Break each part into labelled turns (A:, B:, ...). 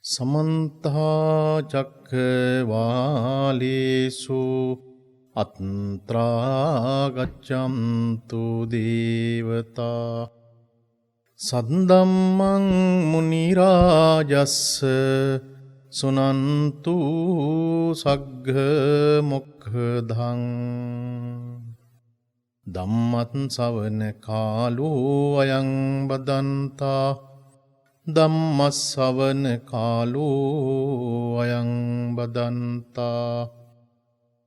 A: සමන්තා චක්කවාලේසු අත්‍රා ගච්ඡන්තු දේවතා සද්දම්මං මුනි රාජස්ස සුනන්තු සග්ග මොක්ඛදං ධම්මත් ශ්‍රවණ කාලෝ අයං බදන්තා ධම්මස්සවන කාලෝ අයං බදන්තා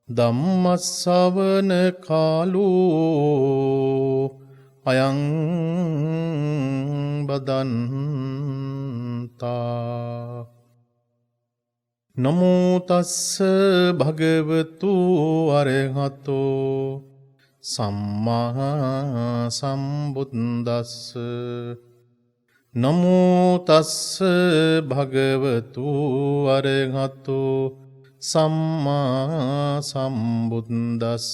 A: ධම්මස්සවන කාලෝ අයං බදන්තා නමෝ තස්ස භගවතු අරහතෝ සම්මා සම්බුද්දස්ස නමෝ තස්ස භගවතු අරහතෝ සම්මා සම්බුද්දස්ස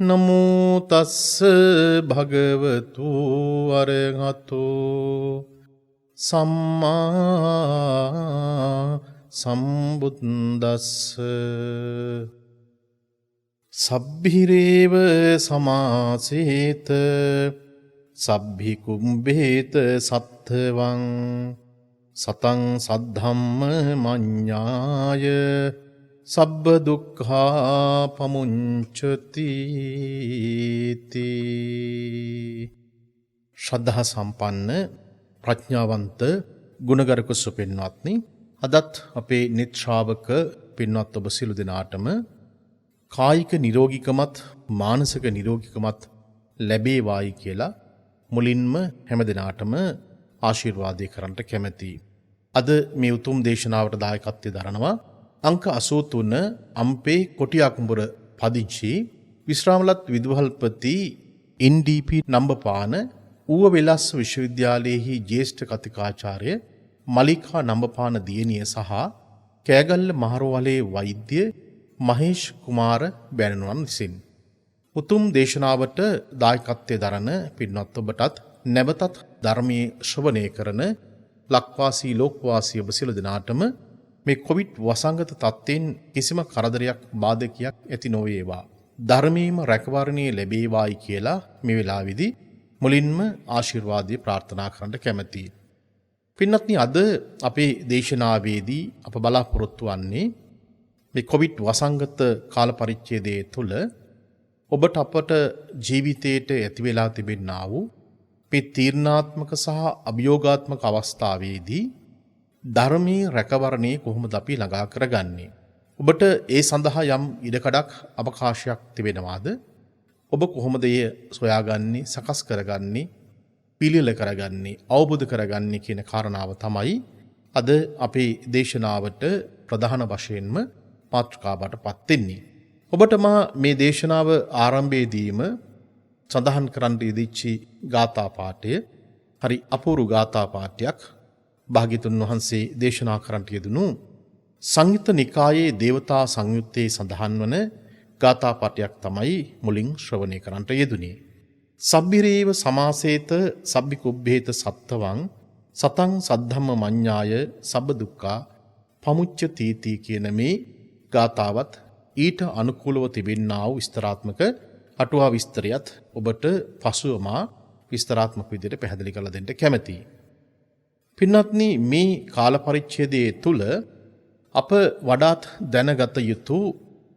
A: නමෝ තස්ස භගවතු අරහතෝ සම්මා සම්බුද්දස්ස සබ්බිරේව සමාසේත සබ්බි කුම්භේත සත්ථවං සතං සද්ධම්ම මඤ්ඤාය සබ්බ දුක්ඛා පමුඤ්චති ශ්‍රද්ධා සම්පන්න ප්‍රඥාවන්ත ගුණගරුක සුපින්වත්නි, අදත් අපේ නිත් ශ්‍රාවක පින්වත් ඔබ සියලු දෙනාටම කායික නිරෝගීකමත් මානසික නිරෝගීකමත් ලැබේවායි කියලා මුලින්ම හැම දිනාටම ආශිර්වාදේ කරන්නට කැමැතියි. අද මේ උතුම් දේශනාවට දායකත්වය දරනවා අංක 83 අම්පේ කොටියාකුඹුර පදිංචි විශ්‍රාමලත් විදුහල්පති NDP නම්බපාන ඌව වෙලස් විශ්වවිද්‍යාලයේහි ජ්‍යෙෂ්ඨ කතිකාචාර්ය මලිකා නම්බපාන දියණිය සහ කෑගල්ල මහරවලේ වෛද්‍ය මහේෂ් කුමාර බැනනුවන් විසින් උතුම් දේශනාවට දායකත්වයේ දරන පින්වත් ඔබටත් නැවතත් ධර්මයේ ශ්‍රවණය කරන ලක්වාසී ලෝකවාසී ඔබ සියලු දෙනාටම මේ කොවිඩ් වසංගත තත්ත්වයෙන් කිසිම කරදරයක් බාධකයක් ඇති නොවේවා, ධර්මයේම රැකවරණය ලැබේවායි කියලා මේ වෙලාවේදී මුලින්ම ආශිර්වාදය ප්‍රාර්ථනා කරන්න කැමැතියි. පින්වත්නි, අද අපේ දේශනාවේදී අප බලාපොරොත්තු වන්නේ මේ කොවිඩ් වසංගත කාල පරිච්ඡේදයේ තුල ඔබට අපට ජීවිතයට ඇති වෙලා තිබෙනා වූ මේ තීර්ණාත්මක සහ අභියෝගාත්මක අවස්ථාවේදී ධර්මයේ රැකවරණය කොහොමද අපි ළඟා කරගන්නේ? ඔබට ඒ සඳහා යම් ඉඩකඩක් අවකාශයක් තිබෙනවාද? ඔබ කොහොමද එය සොයාගන්නේ, සකස් කරගන්නේ, පිළියෙල කරගන්නේ, අවබෝධ කරගන්නේ කියන කාරණාව තමයි අද අපේ දේශනාවට ප්‍රධාන වශයෙන්ම මාතෘකාවට පත් වෙන්නේ. ඔබට මා මේ දේශනාව ආරම්භයේදීම සඳහන් කරන්න යෙදිච්චි ගාථා පාඨය හරි අපූර්ව ගාථා පාඨයක්. භාග්‍යතුන් වහන්සේ දේශනා කරන්නට යෙදුණු සංයුත්ත නිකායේ දේවතා සංයුත්තේ සඳහන් වන ගාථා පාඨයක් තමයි මුලින් ශ්‍රවණය කරන්නට යෙදුනේ. සබ්බිරේව සමාසේත සබ්බි කුබ්බේත සත්තවං සතං සද්ධම්ම මඤ්ඤාය සබ්බ දුක්ඛා පමුච්චති තී කියන මේ ගාථාවත් ඊට අනුකූලව තිබෙනා වූ විස්තරාත්මක අටුවා විස්තරයත් ඔබට පසුව මා විස්තරාත්මක විදිහට පැහැදිලි කරලා දෙන්න කැමැතියි. පින්වත්නි, මේ කාල පරිච්ඡේදයේ තුල අප වඩාත් දැනගත යුතු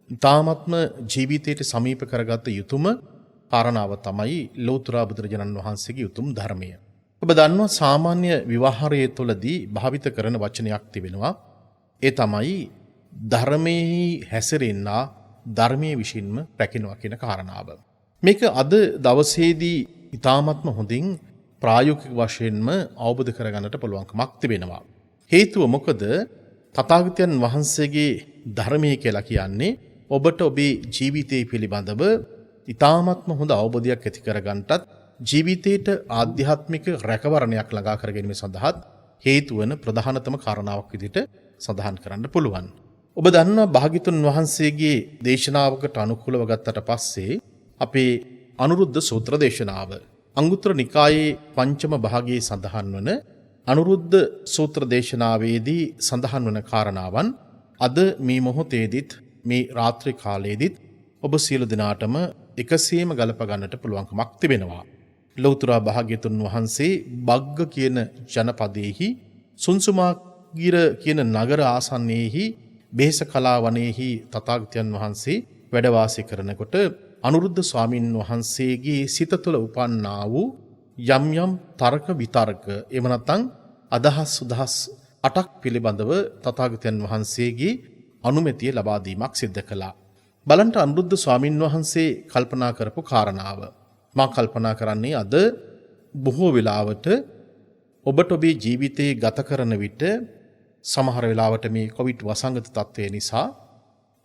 A: ඊ타ත්ම ජීවිතයට සමීප කරගත යුතුම කාරණාව තමයි ලෞතර බුදුරජාණන් වහන්සේගේ උතුම් ධර්මය. ඔබ දන්නවා සාමාන්‍ය විවාහයේ තුලදී භාවිත කරන වචනයක් තිබෙනවා. ඒ තමයි ධර්මයේ හැසිරෙන්නා ධර්මයේ විසින්ම රැකිනවා කියන කාරණාව. මේක අද දවසේදී ඊ타ත්ම හොඳින් ප්‍රායෝගික වශයෙන්ම අවබෝධ කරගන්නට පුළුවන්කමක් තිබෙනවා. හේතුව මොකද? තථාගතයන් වහන්සේගේ ධර්මයේ කියලා කියන්නේ ඔබට ඔබේ ජීවිතය පිළිබඳව ඊ타ත්ම හොඳ අවබෝධයක් ඇති කරගන්නටත් ජීවිතයට ආධ්‍යාත්මික රැකවරණයක් ළඟා කර ගැනීම සඳහා හේතු වන ප්‍රධානතම කාරණාවක් විදිහට සඳහන් කරන්න පුළුවන්. ඔබ දන්නා භාග්‍යතුන් වහන්සේගේ දේශනාවකට අනුකූලව ගත්තට පස්සේ අපේ අනුරුද්ධ සූත්‍ර දේශනාව අංගුත්තර නිකායේ පංචම භාගයේ සඳහන් වන අනුරුද්ධ සූත්‍ර දේශනාවේදී සඳහන් වන කාරණාවන් අද මේ මොහොතේදීත් මේ රාත්‍රී කාලයේදීත් ඔබ සියලු දෙනාටම එකසේම ගලප ගන්නට පුළුවන්කමක් තිබෙනවා. ලෞතර භාග්‍යතුන් වහන්සේ බග්ග කියන ජනපදයේහි සුන්සුමාගිර කියන නගර ආසන්නයේහි බේස කලා වනයේහි තථාගතයන් වහන්සේ වැඩ වාසය කරනකොට අනුරුද්ධ ස්වාමින් වහන්සේගේ සිත තුළ උපන්නා වූ යම් යම් තර්ක විතර්ක එහෙම නැත්නම් අදහස් සුදහස් 8ක් පිළිබඳව තථාගතයන් වහන්සේගේ අනුමැතිය ලබා දීමක් සිද්ධ කළා. බලන්න අනුරුද්ධ ස්වාමින් වහන්සේ කල්පනා කරපු කාරණාව. මා කල්පනා කරන්නේ අද බොහෝ වෙලාවට ඔබට ඔබේ ජීවිතේ ගත කරන විට සමහර වෙලාවට මේ කොවිඩ් වසංගත තත්ත්වය නිසා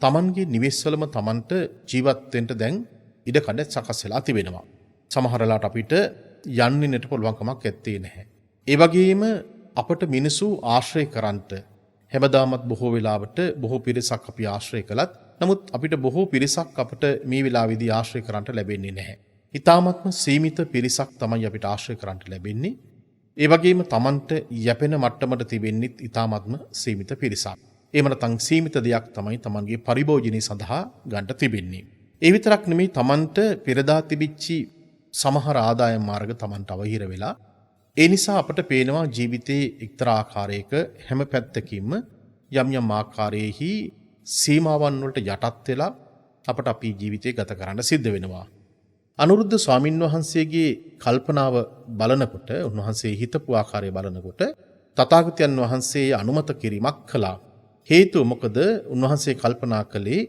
A: Tamanගේ නිවෙස්වලම Tamanට ජීවත් වෙන්න දැන් ඉඩ කඩ සකස් වෙලා තිබෙනවා. සමහර වෙලාවට අපිට යන්නෙන්නට පුළුවන්කමක් ඇත්තේ නැහැ. ඒ වගේම අපට මිනිසු ආශ්‍රය කරන්නට හැමදාමත් බොහෝ වෙලාවට බොහෝ පිරිසක් අපි ආශ්‍රය කළත් නමුත් අපිට බොහෝ පිරිසක් අපට මේ වෙලාවේදී ආශ්‍රය කරන්නට ලැබෙන්නේ නැහැ. ඊ타මත්ම සීමිත පිරිසක් තමයි අපිට ආශ්‍රය කරන්නට ලැබෙන්නේ. ඒ වගේම Tamanට යැපෙන මට්ටමට තිබෙන්නේ ඊ타මත්ම සීමිත පිරිසක්. එහෙම නැත්නම් සීමිත දෙයක් තමයි Tamanගේ පරිභෝජනය සඳහා ගන්න තිබෙන්නේ. ඒ විතරක් නෙමෙයි Tamanට පෙරදා තිබිච්චි සමහර ආදායම් මාර්ග Tamanට අවහිර වෙලා ඒ නිසා අපට පේනවා ජීවිතයේ එක්තරා ආකාරයක හැම පැත්තකින්ම යම් යම් ආකාරයේහි සීමාවන් වලට යටත් වෙලා අපට අපේ ජීවිතය ගත කරන්න සිද්ධ වෙනවා. අනුරුද්ධ ස්වාමින් වහන්සේගේ කල්පනාව බලනකොට උන්වහන්සේ හිතපු ආකාරය බලනකොට තථාගතයන් වහන්සේ අනුමත කිරීමක් කළා. හේතුව මොකද උන්වහන්සේ කල්පනා කළේ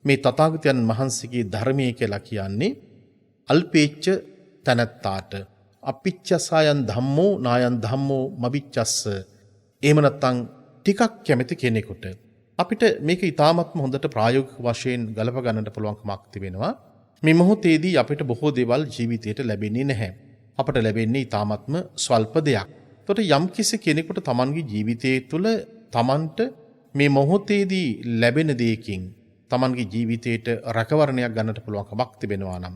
A: මේ තථාගතයන් වහන්සේගේ ධර්මයේ කියලා කියන්නේ අල්පේච්ඡ තනත්තාට අපිච්චසයන් ධම්මෝ නායන් ධම්මෝ මබිච්චස්ස. එහෙම නැත්නම් ටිකක් කැමති කෙනෙකුට අපිට මේක ඊටාත්ම හොඳට ප්‍රායෝගික වශයෙන් ගලප ගන්නට පුළුවන්කමක් තිබෙනවා. මේ මොහොතේදී අපිට බොහෝ දේවල් ජීවිතයට ලැබෙන්නේ නැහැ. අපට ලැබෙන්නේ ඊටාත්ම ස්වල්ප දෙයක්. එතකොට යම් කිසි කෙනෙකුට Tamanගේ ජීවිතයේ තුල Tamanට මේ මොහොතේදී ලැබෙන දෙයකින් Tamanගේ ජීවිතයට රැකවරණයක් ගන්නට පුළුවන්කමක් තිබෙනවා නම්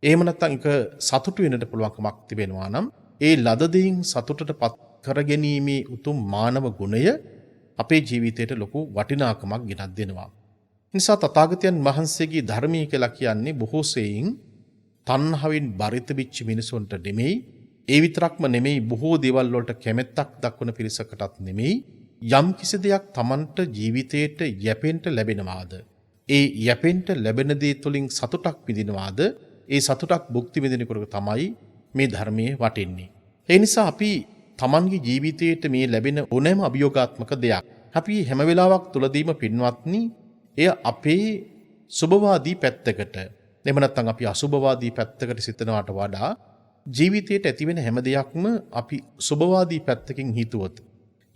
A: එහෙම නැත්නම් ඒක සතුටු වෙන්නට පුළුවන්කමක් තිබෙනවා නම් ඒ ලද දෙයින් සතුටටපත් කරගැනීමේ උතුම් මානව ගුණය අපේ ජීවිතයට ලොකු වටිනාකමක් ගෙනත් දෙනවා. නිසා තථාගතයන් වහන්සේගේ ධර්මයේ කියලා කියන්නේ බොහෝ සෙයින් තණ්හාවෙන් බරිත වෙච්ච මිනිසුන්ට නෙමෙයි, ඒ විතරක්ම නෙමෙයි බොහෝ දේවල් වලට කැමැත්තක් දක්වන පිරිසකටත් නෙමෙයි, යම් කිසි දෙයක් Tamanට ජීවිතයට යැපෙන්න ලැබෙනවාද? ඒ යැපෙන්න ලැබෙන දේ තුලින් සතුටක් විඳිනවාද? ඒ සතුටක් භුක්ති විඳිනකොට තමයි මේ ධර්මයේ වටින්නේ. ඒ නිසා අපි Tamanගේ ජීවිතයට මේ ලැබෙන ඕනෑම අභියෝගාත්මක දෙයක් අපි හැම වෙලාවක් තුලදීම පින්වත්නි එය අපේ සුභවාදී පැත්තකට එහෙම නැත්නම් අපි අසුභවාදී පැත්තකට සිතනවාට වඩා ජීවිතයට ඇතිවෙන හැම දෙයක්ම අපි සුභවාදී පැත්තකින් හිතුවොත්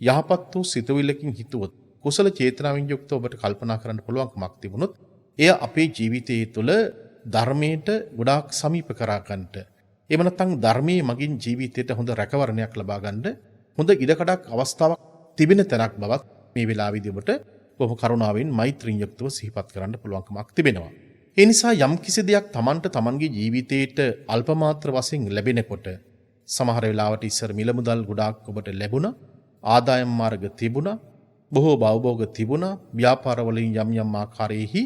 A: යහපත් වූ සිතුවිල්ලකින් හිතුවොත් කුසල චේතනාවෙන් යුක්තව ඔබට කල්පනා කරන්න පුළුවන්කමක් තිබුණොත් එය අපේ ජීවිතයේ තුල ධර්මයට ගොඩාක් සමීප කරා ගන්නට එහෙම නැත්නම් ධර්මයේ මගින් ජීවිතයට හොඳ රැකවරණයක් ලබා ගන්න හොඳ ඉඩකඩක් අවස්ථාවක් තිබෙන තැනක් බවත් මේ වෙලාවේදී ඔබට බොහොම කරුණාවෙන් මෛත්‍රියෙන් යුක්තව සිහිපත් කරන්න පුළුවන්කමක් තිබෙනවා. ඒ නිසා යම් කිසි දෙයක් Tamanගේ ජීවිතයට අල්පමාත්‍ර වශයෙන් ලැබෙනකොට සමහර වෙලාවට ඉස්සර මිල මුදල් ගොඩාක් ඔබට ලැබුණා, ආදායම් මාර්ග තිබුණා, බොහෝ භවභෝග තිබුණා, ව්‍යාපාරවලින් යම් යම් ආකාරයේහි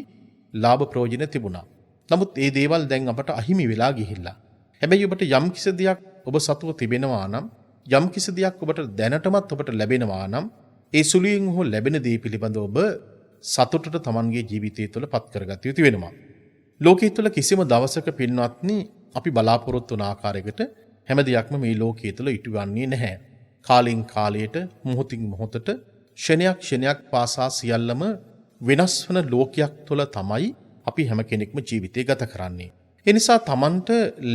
A: ලාභ ප්‍රයෝජන තිබුණා. නමුත් මේ දේවල් දැන් අපට අහිමි වෙලා ගිහිල්ලා. හැබැයි ඔබට යම් කිසි දෙයක් ඔබ සතුව තිබෙනවා නම්, යම් කිසි දෙයක් ඔබට දැනටමත් ඔබට ලැබෙනවා නම්, ඒ සුළුයෙන් හෝ ලැබෙන දේ පිළිබඳව ඔබ සතුටට Tamanගේ ජීවිතය තුළ පත් කරගත යුතු වෙනවා. ලෝකයේ තුළ කිසිම දවසක පින්වත්නි අපි බලාපොරොත්තු වන ආකාරයකට හැම දෙයක්ම මේ ලෝකයේ තුළ ඉටු ගන්නේ නැහැ. කාලෙන් කාලයට, මොහොතින් මොහොතට, ක්ෂණයක් ක්ෂණයක් පාසා සියල්ලම වෙනස් වන ලෝකයක් තුළ තමයි අපි හැම කෙනෙක්ම ජීවිතය ගත කරන්නේ. ඒ නිසා Tamanට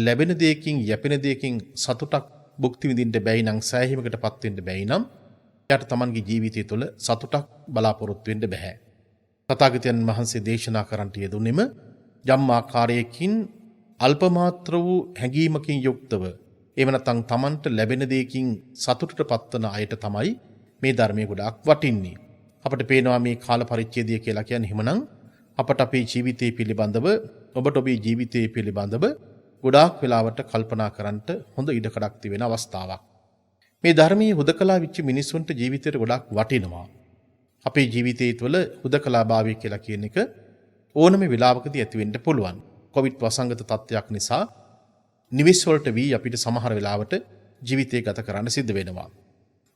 A: ලැබෙන දෙයකින්, යැපෙන දෙයකින් සතුටක් භුක්ති විඳින්න බැයි නම්, සෑහීමකටපත් වෙන්න බැයි නම් යට Tamanගේ ජීවිතය තුළ සතුටක් බලාපොරොත්තු වෙන්න බෑ. තථාගතයන් වහන්සේ දේශනා කරන්නට යෙදුණෙම යම් ආකාරයකින් අල්පමාත්‍ර වූ හැඟීමකින් යුක්තව එහෙම නැත්නම් Tamanට ලැබෙන දෙයකින් සතුටටපත් වන අයට තමයි මේ ධර්මයේ ගොඩාක් වටින්නේ. අපිට පේනවා මේ කාල පරිච්ඡේදය කියලා කියන්නේ එහෙමනම් අපට අපේ ජීවිතය පිළිබඳව, ඔබට ඔබේ ජීවිතය පිළිබඳව ගොඩාක් වෙලාවට කල්පනා කරන්නට හොඳ ඉඩකඩක් තිබෙන අවස්ථාවක්. මේ ධර්මයේ හුදකලා වෙච්ච මිනිස්සුන්ට ජීවිතයට ගොඩක් වටිනවා. අපේ ජීවිතයේ තුළ හුදකලාභාවය කියලා කියන එක ඕනම වෙලාවකදී ඇති වෙන්න පුළුවන්. කොවිඩ් වසංගත තත්ත්වයක් නිසා නිවෙස් වලට වී අපිට සමහර වෙලාවට ජීවිතය ගත කරන්න සිද්ධ වෙනවා.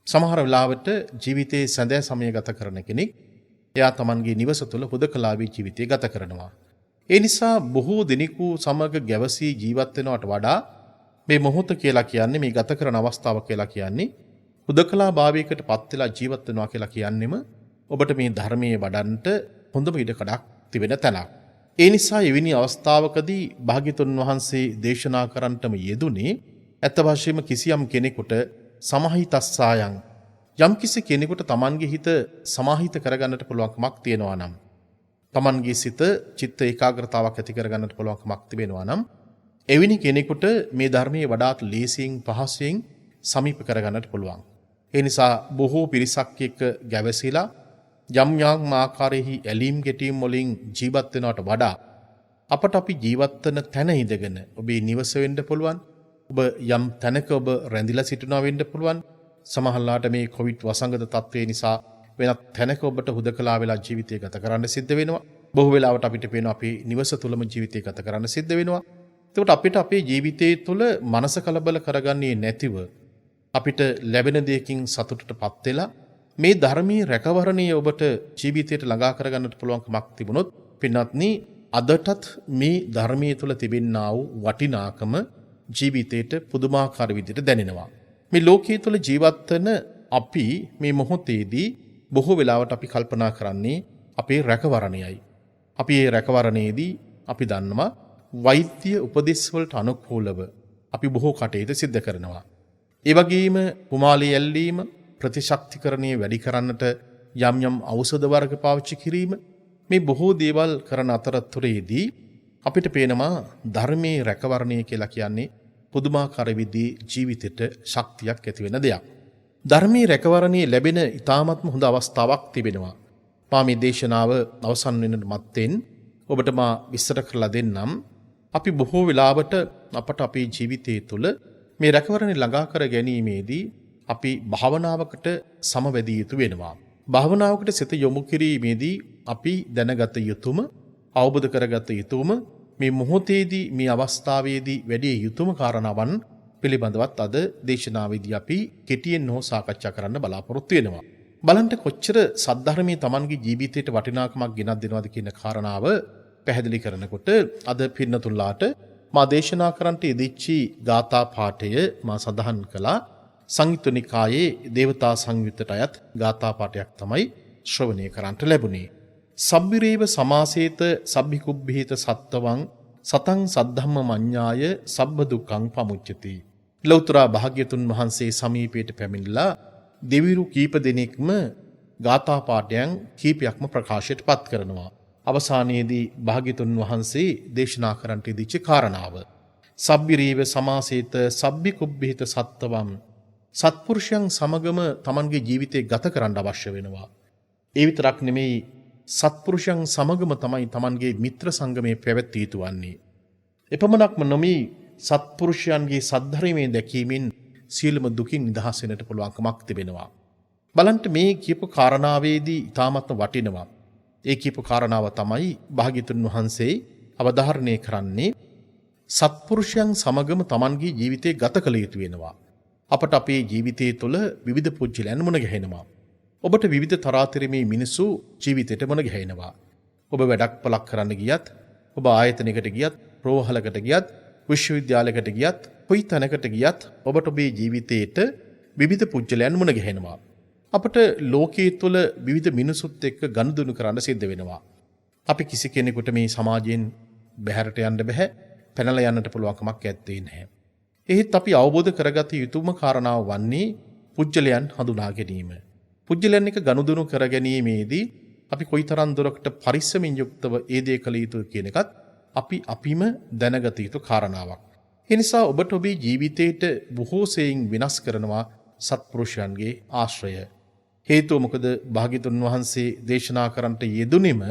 A: සමහර වෙලාවට ජීවිතයේ සැඳෑ සමය ගත කරන කෙනෙක් එයා Tamanගේ නිවස තුළ හුදකලාවී ජීවිතය ගත කරනවා. ඒ නිසා බොහෝ දෙනෙකු සමග ගැවසී ජීවත් වෙනවට වඩා මේ මොහොත කියලා කියන්නේ මේ ගත කරන අවස්ථාව කියලා කියන්නේ හුදකලාභාවයකට පත් වෙලා ජීවත් වෙනවා කියලා කියන්නෙම ඔබට මේ ධර්මයේ වඩන්ට හොඳම ඉඩකඩක් තිබෙන තැනක්. ඒ නිසා එවැනි අවස්ථාවකදී භාග්‍යතුන් වහන්සේ දේශනා කරන්නටම යෙදුනේ ඇත්ත වශයෙන්ම කිසියම් කෙනෙකුට සමාහිතස්සායන් යම් කිසි කෙනෙකුට Tamanගේ හිත සමාහිත කරගන්නට පුළුවන්කමක් තියෙනවා නම් Tamanගේ සිත චිත්ත ඒකාග්‍රතාවක් ඇති කරගන්නට පුළුවන්කමක් තිබෙනවා නම් එවැනි කෙනෙකුට මේ ධර්මයේ වඩාත් ලේසියෙන් පහසුවෙන් සමීප කරගන්නට පුළුවන්. ඒ නිසා බොහෝ පිරිසක් එක්ක ගැවසීලා යම් යම් ආකාරයෙහි ඇලීම් ගැටීම් වලින් ජීවත් වෙනවට වඩා අපට අපි ජීවත් වෙන තැන ඉඳගෙන ඔබේ නිවස වෙන්න පුළුවන්. ඔබ යම් තැනක ඔබ රැඳිලා සිටිනවා වෙන්න පුළුවන්. සමහරලාට මේ කොවිඩ් වසංගත තත්ත්වය නිසා වෙනත් තැනක ඔබට හුදකලා වෙලා ජීවිතය ගත කරන්න සිද්ධ වෙනවා. බොහෝ වෙලාවට අපිට පේනවා අපේ නිවස තුළම ජීවිතය ගත කරන්න සිද්ධ වෙනවා. එතකොට අපිට අපේ ජීවිතයේ තුළ මනස කලබල කරගන්නේ නැතිව අපිට ලැබෙන දෙයකින් සතුටටපත් වෙලා මේ ධර්මයේ රැකවරණය ඔබට ජීවිතයට ළඟා කරගන්නට පුළුවන්කමක් තිබුණොත් පින්වත්නි අදටත් මේ ධර්මයේ තුළ තිබෙනා වූ වටිනාකම ජීවිතයට පුදුමාකාර විදිහට දැනෙනවා. මේ ලෝකයේ තුළ ජීවත් වෙන අපි මේ මොහොතේදී බොහෝ වෙලාවට අපි කල්පනා කරන්නේ අපේ රැකවරණයයි. අපි මේ රැකවරණයේදී අපි දන්නවා වෛද්‍ය උපදෙස් වලට අනුකූලව අපි බොහෝ කටයුතු සිදු කරනවා. ඒ වගේම කුමාලී ඇල්ලීම ප්‍රතිශක්තිකරණය වැඩි කරන්නට යම් යම් ඖෂධ වර්ග පාවිච්චි කිරීම මේ බොහෝ දේවල් කරන අතරතුරේදී අපිට පේනවා ධර්මයේ රැකවරණය කියලා කියන්නේ පුදුමාකාර විදිහේ ජීවිතයට ශක්තියක් ඇති වෙන දෙයක්. ධර්මයේ රැකවරණයේ ලැබෙන ඉතාමත්ම හොඳ අවස්ථාවක් තිබෙනවා. මා මේ දේශනාව අවසන් වෙනට මත්තෙන් ඔබට මා විස්තර කරලා දෙන්නම්. අපි බොහෝ වෙලාවට අපට අපේ ජීවිතයේ තුළ මේ රැකවරණය ළඟා කර ගැනීමේදී අපි භාවනාවකට සමවැදිය යුතු වෙනවා. භාවනාවකට සිත යොමු කිරීමේදී අපි දැනගත යුතුම අවබෝධ කරගත යුතුම මේ මොහොතේදී මේ අවස්ථාවේදී වැඩි යුතුම කාරණාවන් පිළිබඳවත් අද දේශනාවේදී අපි කෙටියෙන් හෝ සාකච්ඡා කරන්න බලාපොරොත්තු වෙනවා. බලන්න කොච්චර සද්ධර්මයේ Tamanගේ ජීවිතයට වටිනාකමක් ගෙනත් දෙනවද කියන කාරණාව පැහැදිලි කරනකොට අද පින්නතුල්ලාට මා දේශනා කරන්නට යෙදිච්චි ගාථා පාඨය මා සඳහන් කළා. සංයුත්ත නිකායේ දේවතා සංයුත්තට අයත් ගාථා පාඨයක් තමයි ශ්‍රවණය කරන්නට ලැබුණේ. සබ්බිරේව සමාසේත සබ්බිකුබ්බේත සත්තවං සතං සද්ධම්ම මඤ්ඤාය සබ්බ දුක්ඛං පමුච්චති. ලෞතර භාග්‍යතුන් වහන්සේ සමීපයට පැමිණලා දෙවිරු කීප දෙනෙක්ම ගාථා පාඨයන් කීපයක්ම ප්‍රකාශයට පත් කරනවා. අවසානයේදී භාග්‍යතුන් වහන්සේ දේශනා කරන්නට ඉදිච්ච කාරණාව සබ්බිරේව සමාසේත සබ්බිකුබ්බේත සත්තවං සත්පුරුෂයන් සමගම Tamanගේ ජීවිතය ගත කරන්න අවශ්‍ය වෙනවා. ඒ විතරක් නෙමෙයි සත්පුරුෂයන් සමගම තමයි Tamanගේ මිත්‍ර සංගමයේ පැවැත්විය යුතු වන්නේ. එපමණක්ම නොමි සත්පුරුෂයන්ගේ සද්ධර්මයේ දැකීමෙන් සියලුම දුකින් නිදහස් වෙන්නට පුළුවන්කමක් තිබෙනවා. බලන්න මේ කියපු කාරණාවේදී ඊටාත්ම වටිනවා. ඒ කියපු කාරණාව තමයි භාග්‍යතුන් වහන්සේ අවධාරණය කරන්නේ සත්පුරුෂයන් සමගම Tamanගේ ජීවිතය ගත කළ යුතු වෙනවා. අපට අපේ ජීවිතය තුළ විවිධ පුජ්‍යලයන් මුණ ගැහෙනවා. ඔබට විවිධ තරාතිරමේ මිනිස්සු ජීවිතයට මුණ ගැහෙනවා. ඔබ වැඩක් පලක් කරන්න ගියත්, ඔබ ආයතනයකට ගියත්, රෝහලකට ගියත්, විශ්වවිද්‍යාලයකට ගියත්, කොයි තැනකට ගියත් ඔබට ඔබේ ජීවිතයට විවිධ පුජ්‍යලයන් මුණ ගැහෙනවා. අපට ලෝකයේ තුළ විවිධ මිනිසුත් එක්ක ගනුදෙනු කරන්න සිද්ධ වෙනවා. අපි කිසි කෙනෙකුට මේ සමාජයෙන් බැහැරට යන්න බෑ, පැනලා යන්නට පුළුවන්කමක් ඇත්තේ නැහැ. එහෙත් අපි අවබෝධ කරගත යුතුම කාරණාව වන්නේ පුජ්‍යලයන් හඳුනා ගැනීම. පුජ්‍යලයන් එක ගනුදෙනු කර ගැනීමේදී අපි කොයිතරම් දුරකට පරිස්සමින් යුක්තව ඒ දේ කළ යුතුද කියන එකත් අපිම දැනගත යුතු කාරණාවක්. ඒ නිසා ඔබට ඔබේ ජීවිතයට බොහෝ සෙයින් විනාශ කරනවා සත්පුරුෂයන්ගේ ආශ්‍රය. හේතුව මොකද භාග්‍යතුන් වහන්සේ දේශනා කරන්නට යෙදුණෙම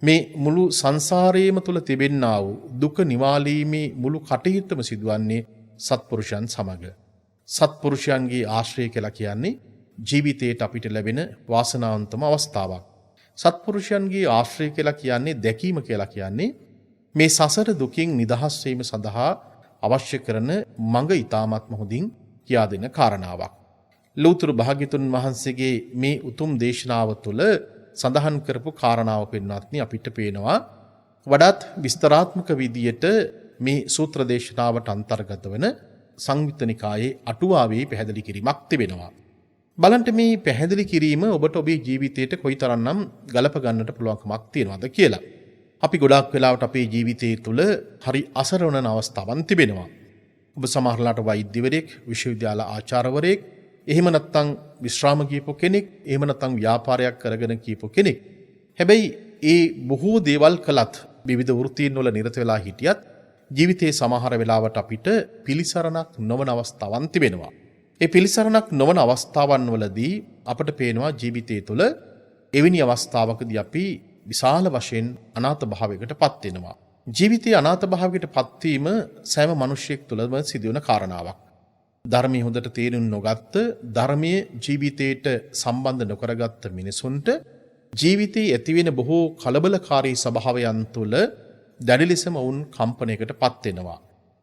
A: මේ මුළු සංසාරයේම තුල තිබෙන්නා වූ දුක නිවාලීමේ මුළු කටයුත්තම සිදුවන්නේ සත්පුරුෂයන් සමග. සත්පුරුෂයන්ගේ ආශ්‍රය කියලා කියන්නේ ජීවිතයට අපිට ලැබෙන වාසනාවන්තම අවස්ථාවක්. සත්පුරුෂයන්ගේ ආශ්‍රය කියලා කියන්නේ දැකීම කියලා කියන්නේ මේ සසර දුකින් නිදහස් වීම සඳහා අවශ්‍ය කරන මඟ ඊ타මත්ම හොඳින් කියා දෙන කාරණාවක්. ලෞතර භාග්‍යතුන් වහන්සේගේ මේ උතුම් දේශනාව තුළ සඳහන් කරපු කාරණාව පින්වත්නි අපිට පේනවා වඩාත් විස්තරාත්මක විදියට මේ සූත්‍ර දේශනාවට අන්තර්ගත වන සංයුත්ත නිකායේ අටුවාවේ පැහැදිලි කිරීමක් තිබෙනවා. බලන්න මේ පැහැදිලි කිරීම ඔබට ඔබේ ජීවිතයට කොයිතරම්නම් ගලප ගන්නට පුළුවන්කමක් තියෙනවද කියලා. අපි ගොඩාක් වෙලාවට අපේ ජීවිතය තුළ හරි අසරණ අවස්ථාවන් තිබෙනවා. ඔබ සමහරලාට වෛද්‍යවරයෙක්, විශ්වවිද්‍යාල ආචාර්යවරයෙක්, එහෙම නැත්නම් විශ්‍රාම ගියපු කෙනෙක්, එහෙම නැත්නම් ව්‍යාපාරයක් කරගෙන ගියපු කෙනෙක්. හැබැයි ඒ බොහෝ දේවල් කළත් විවිධ වෘත්තීන් වල නිරත වෙලා හිටියත් ජීවිතයේ සමහර වෙලාවට අපිට පිළිසරණක් නොවන අවස්ථාවන් තිබෙනවා. ඒ පිළිසරණක් නොවන අවස්ථාවන් වලදී අපට පේනවා ජීවිතය තුළ එවැනි අවස්ථාවකදී අපි විශාල වශයෙන් අනාථ භාවයකට පත් වෙනවා. ජීවිතයේ අනාථ භාවයකට පත්වීම සෑම මිනිසෙක් තුළම සිදුවන කාරණාවක්. ධර්මයේ හොඳට තේරුම් නොගත්ත, ධර්මයේ ජීවිතයට සම්බන්ධ නොකරගත්ත මිනිසුන්ට ජීවිතයේ ඇතිවෙන බොහෝ කලබලකාරී ස්වභාවයන් තුළ දැඩි ලෙසම වුන් කම්පනයකට පත් වෙනවා.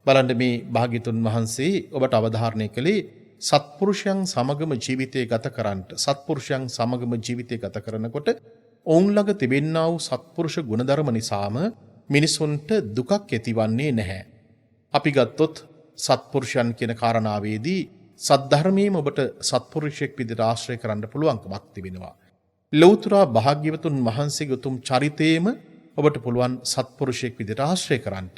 A: බලන්න මේ භාග්‍යතුන් වහන්සේ ඔබට අවධාරණය කළේ සත්පුරුෂයන් සමගම ජීවිතය ගත කරන්නට. සත්පුරුෂයන් සමගම ජීවිතය ගත කරනකොට ඔවුන් ළඟ තිබෙන්නා වූ සත්පුරුෂ ගුණධර්ම නිසාම මිනිසුන්ට දුකක් ඇතිවන්නේ නැහැ. අපි ගත්තොත් සත්පුරුෂයන් කියන කාරණාවේදී සද්ධර්මයේම ඔබට සත්පුරුෂයෙක් විදිහට ආශ්‍රය කරන්න පුළුවන්කමක් තිබෙනවා. ලෞතර භාග්‍යවතුන් වහන්සේගේ උතුම් චරිතයේම ඔබට පුළුවන් සත්පුරුෂයෙක් විදිහට ආශ්‍රය කරන්නට.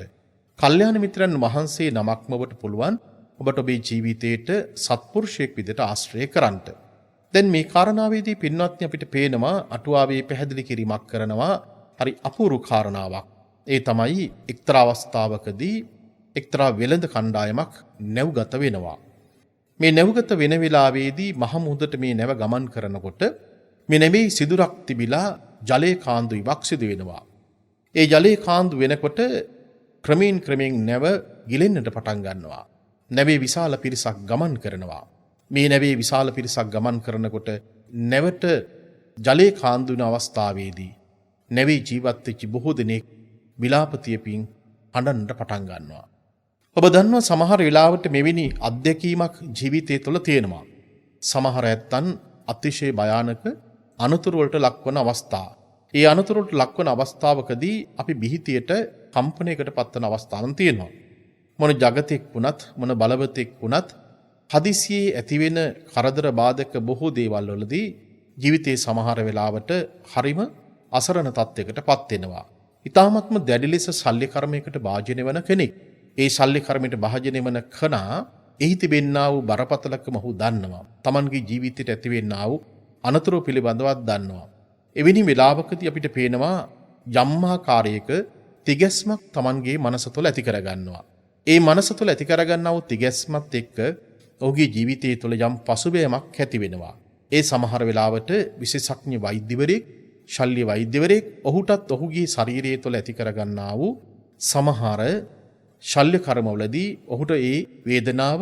A: කල්යාණ මිත්‍රයන් වහන්සේ නමක්ම ඔබට පුළුවන් ඔබට ඔබේ ජීවිතයට සත්පුරුෂයෙක් විදිහට ආශ්‍රය කරන්නට. දැන් මේ කාරණාවේදී පින්වත්නි අපිට පේනවා අටුවාවේ පැහැදිලි කිරීමක් කරනවා හරි අපූර්ව කාරණාවක්. ඒ තමයි එක්තරා අවස්ථාවකදී එක්තරා වෙළඳ කණ්ඩායමක් නැව්ගත වෙනවා. මේ නැව්ගත වෙන වෙලාවේදී මහ මුහුදට මේ නැව ගමන් කරනකොට මේ නැවේ සිදුරක් තිබිලා ජලයේ කාන්දු ඉවක් සිදු වෙනවා. ඒ ජලයේ කාන්දු වෙනකොට ක්‍රමයෙන් නැව ගිලෙන්නට පටන් ගන්නවා. නැවේ විශාල පිරිසක් ගමන් කරනවා. මේ නැවේ විශාල පිරිසක් ගමන් කරනකොට නැවට ජලයේ කාන්දු වෙන අවස්ථාවේදී නැවේ ජීවත් වෙච්ච බොහෝ දෙනෙක් විලාපතියපින් හඬන්නට පටන් ගන්නවා. ඔබ දන්නවා සමහර වෙලාවට මෙවැනි අත්දැකීමක් ජීවිතය තුළ තියෙනවා. සමහර ඇත්තන් අතිශය භයානක අනතුරු වලට ලක්වන අවස්ථා. ඒ අනතුරු වලට ලක්වන අවස්ථාවකදී අපි බිහිතියට කම්පනයකට පත්වන අවස්ථාවන් තියෙනවා. මොන జగතෙක් වුණත්, මොන බලවතෙක් වුණත් හදිසියේ ඇතිවෙන කරදර බාධක බොහෝ දේවල් වලදී ජීවිතයේ සමහර වෙලාවට හරිම අසරණ තත්යකට පත් වෙනවා. ඊ타මත්ම දැඩි ලෙස ශල්‍ය කර්මයකට භාජනය වන කෙනෙක්. ඒ ශල්‍ය කර්මයට භාජනය වන කනා එහි තිබෙන්නා වූ බරපතලකම ඔහු දන්නවා. Tamanගේ ජීවිතයට ඇතිවෙන්නා වූ අනතුරු පිළිබඳවත් දන්නවා. එවැනි වෙලාවකදී අපිට පේනවා යම්මාකාරයක තිගැස්මක් Tamanගේ මනස තුළ ඇති කරගන්නවා. ඒ මනස තුළ ඇති කරගන්නා වූ තිගැස්මත් එක්ක ඔහුගේ ජීවිතය තුළ යම් පසුබෑමක් ඇති වෙනවා. ඒ සමහර වෙලාවට විශේෂඥ වෛද්‍යවරයෙක්, ශල්‍ය වෛද්‍යවරයෙක් ඔහුටත් ඔහුගේ ශරීරය තුළ ඇති කරගන්නා වූ සමහර ශල්‍ය කර්මවලදී ඔහුට ඒ වේදනාව,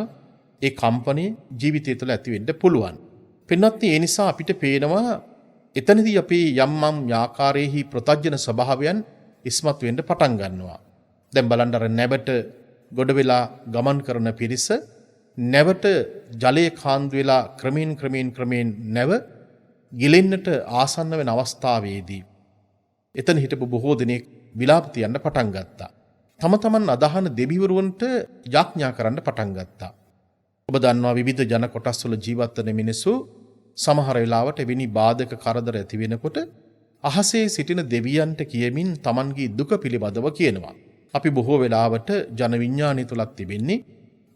A: ඒ කම්පනය ජීවිතය තුළ ඇති වෙන්න පුළුවන්. පින්වත්නි, ඒ නිසා අපිට පේනවා එතනදී අපේ යම් ආකාරයේහි ප්‍රත්‍යජන ස්වභාවයන් ඉස්මතු වෙන්න පටන් ගන්නවා. දැන් බලන්න අර නැවට ගොඩ වෙලා ගමන් කරන පිරිස නැවට ජලයේ කාන්දු වෙලා ක්‍රමයෙන් නැව ගිලෙන්නට ආසන්න වෙන අවස්ථාවේදී එතන හිටපු බොහෝ දෙනෙක් විලාප තියන්න පටන් ගත්තා. තම තමන් අදහන දෙවිවරුන්ට යාඥා කරන්න පටන් ගත්තා. ඔබ දන්නවා විවිධ ජන කොටස් වල ජීවත් වෙන මිනිස්සු සමහර වෙලාවට වෙනි බාධක කරදර ඇති වෙනකොට අහසේ සිටින දෙවියන්ට කියමින් තමන්ගේ දුක පිළිබඳව කියනවා. අපි බොහෝ වෙලාවට ජන විඥානය තුලක් තිබෙන්නේ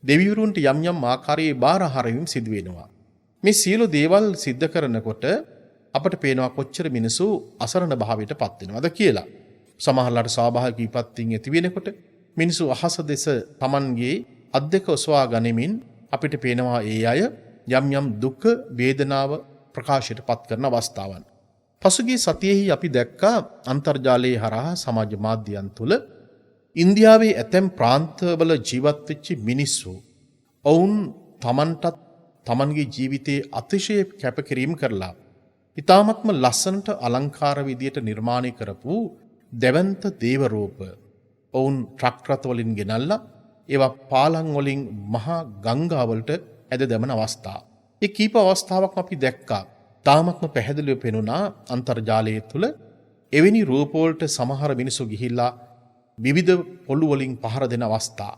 A: දෙවිවරුන්ට යම් ආකාරයේ බාරහාරවීම් සිදු වෙනවා. මේ සියලු දේවල් සිද්ධ කරනකොට අපට පේනවා කොච්චර මිනිසු අසරණ භාවයට පත් වෙනවද කියලා. සමහරලාට ස්වාභාවික විපත්තින් ඇති වෙනකොට මිනිසු අහස දෙස Tamanගේ අත් දෙක ඔසවා ගනිමින් අපිට පේනවා ඒ අය යම් දුක වේදනාව ප්‍රකාශයට පත් කරන අවස්ථාවන්. පසුගිය සතියේහි අපි දැක්කා අන්තර්ජාලයේ හරහා සමාජ මාධ්‍යයන් තුල ඉන්දියාවේ ඇතැම් ප්‍රාන්තවල ජීවත් වෙච්ච මිනිස්සු ඔවුන් තමන්ටත් තමන්ගේ ජීවිතයේ අතිශය කැපකිරීම කරලා ඉතාමත්ම ලස්සනට අලංකාර විදියට නිර්මාණය කරපු දෙවන්ත දේව රූප ඔවුන් ට්‍රක් රථ වලින් ගෙනල්ලා ඒවා පාලම් වලින් මහා ගංගාවලට ඇද දැමන අවස්ථා. ඒ කීප අවස්ථාවක්ම අපි දැක්කා. තාමත්ම පැහැදිලිව පෙනුණා අන්තර්ජාලය තුළ එවැනි රූප වලට සමහර මිනිස්සු ගිහිල්ලා විවිධ පොළු වලින් පහර දෙන අවස්ථා.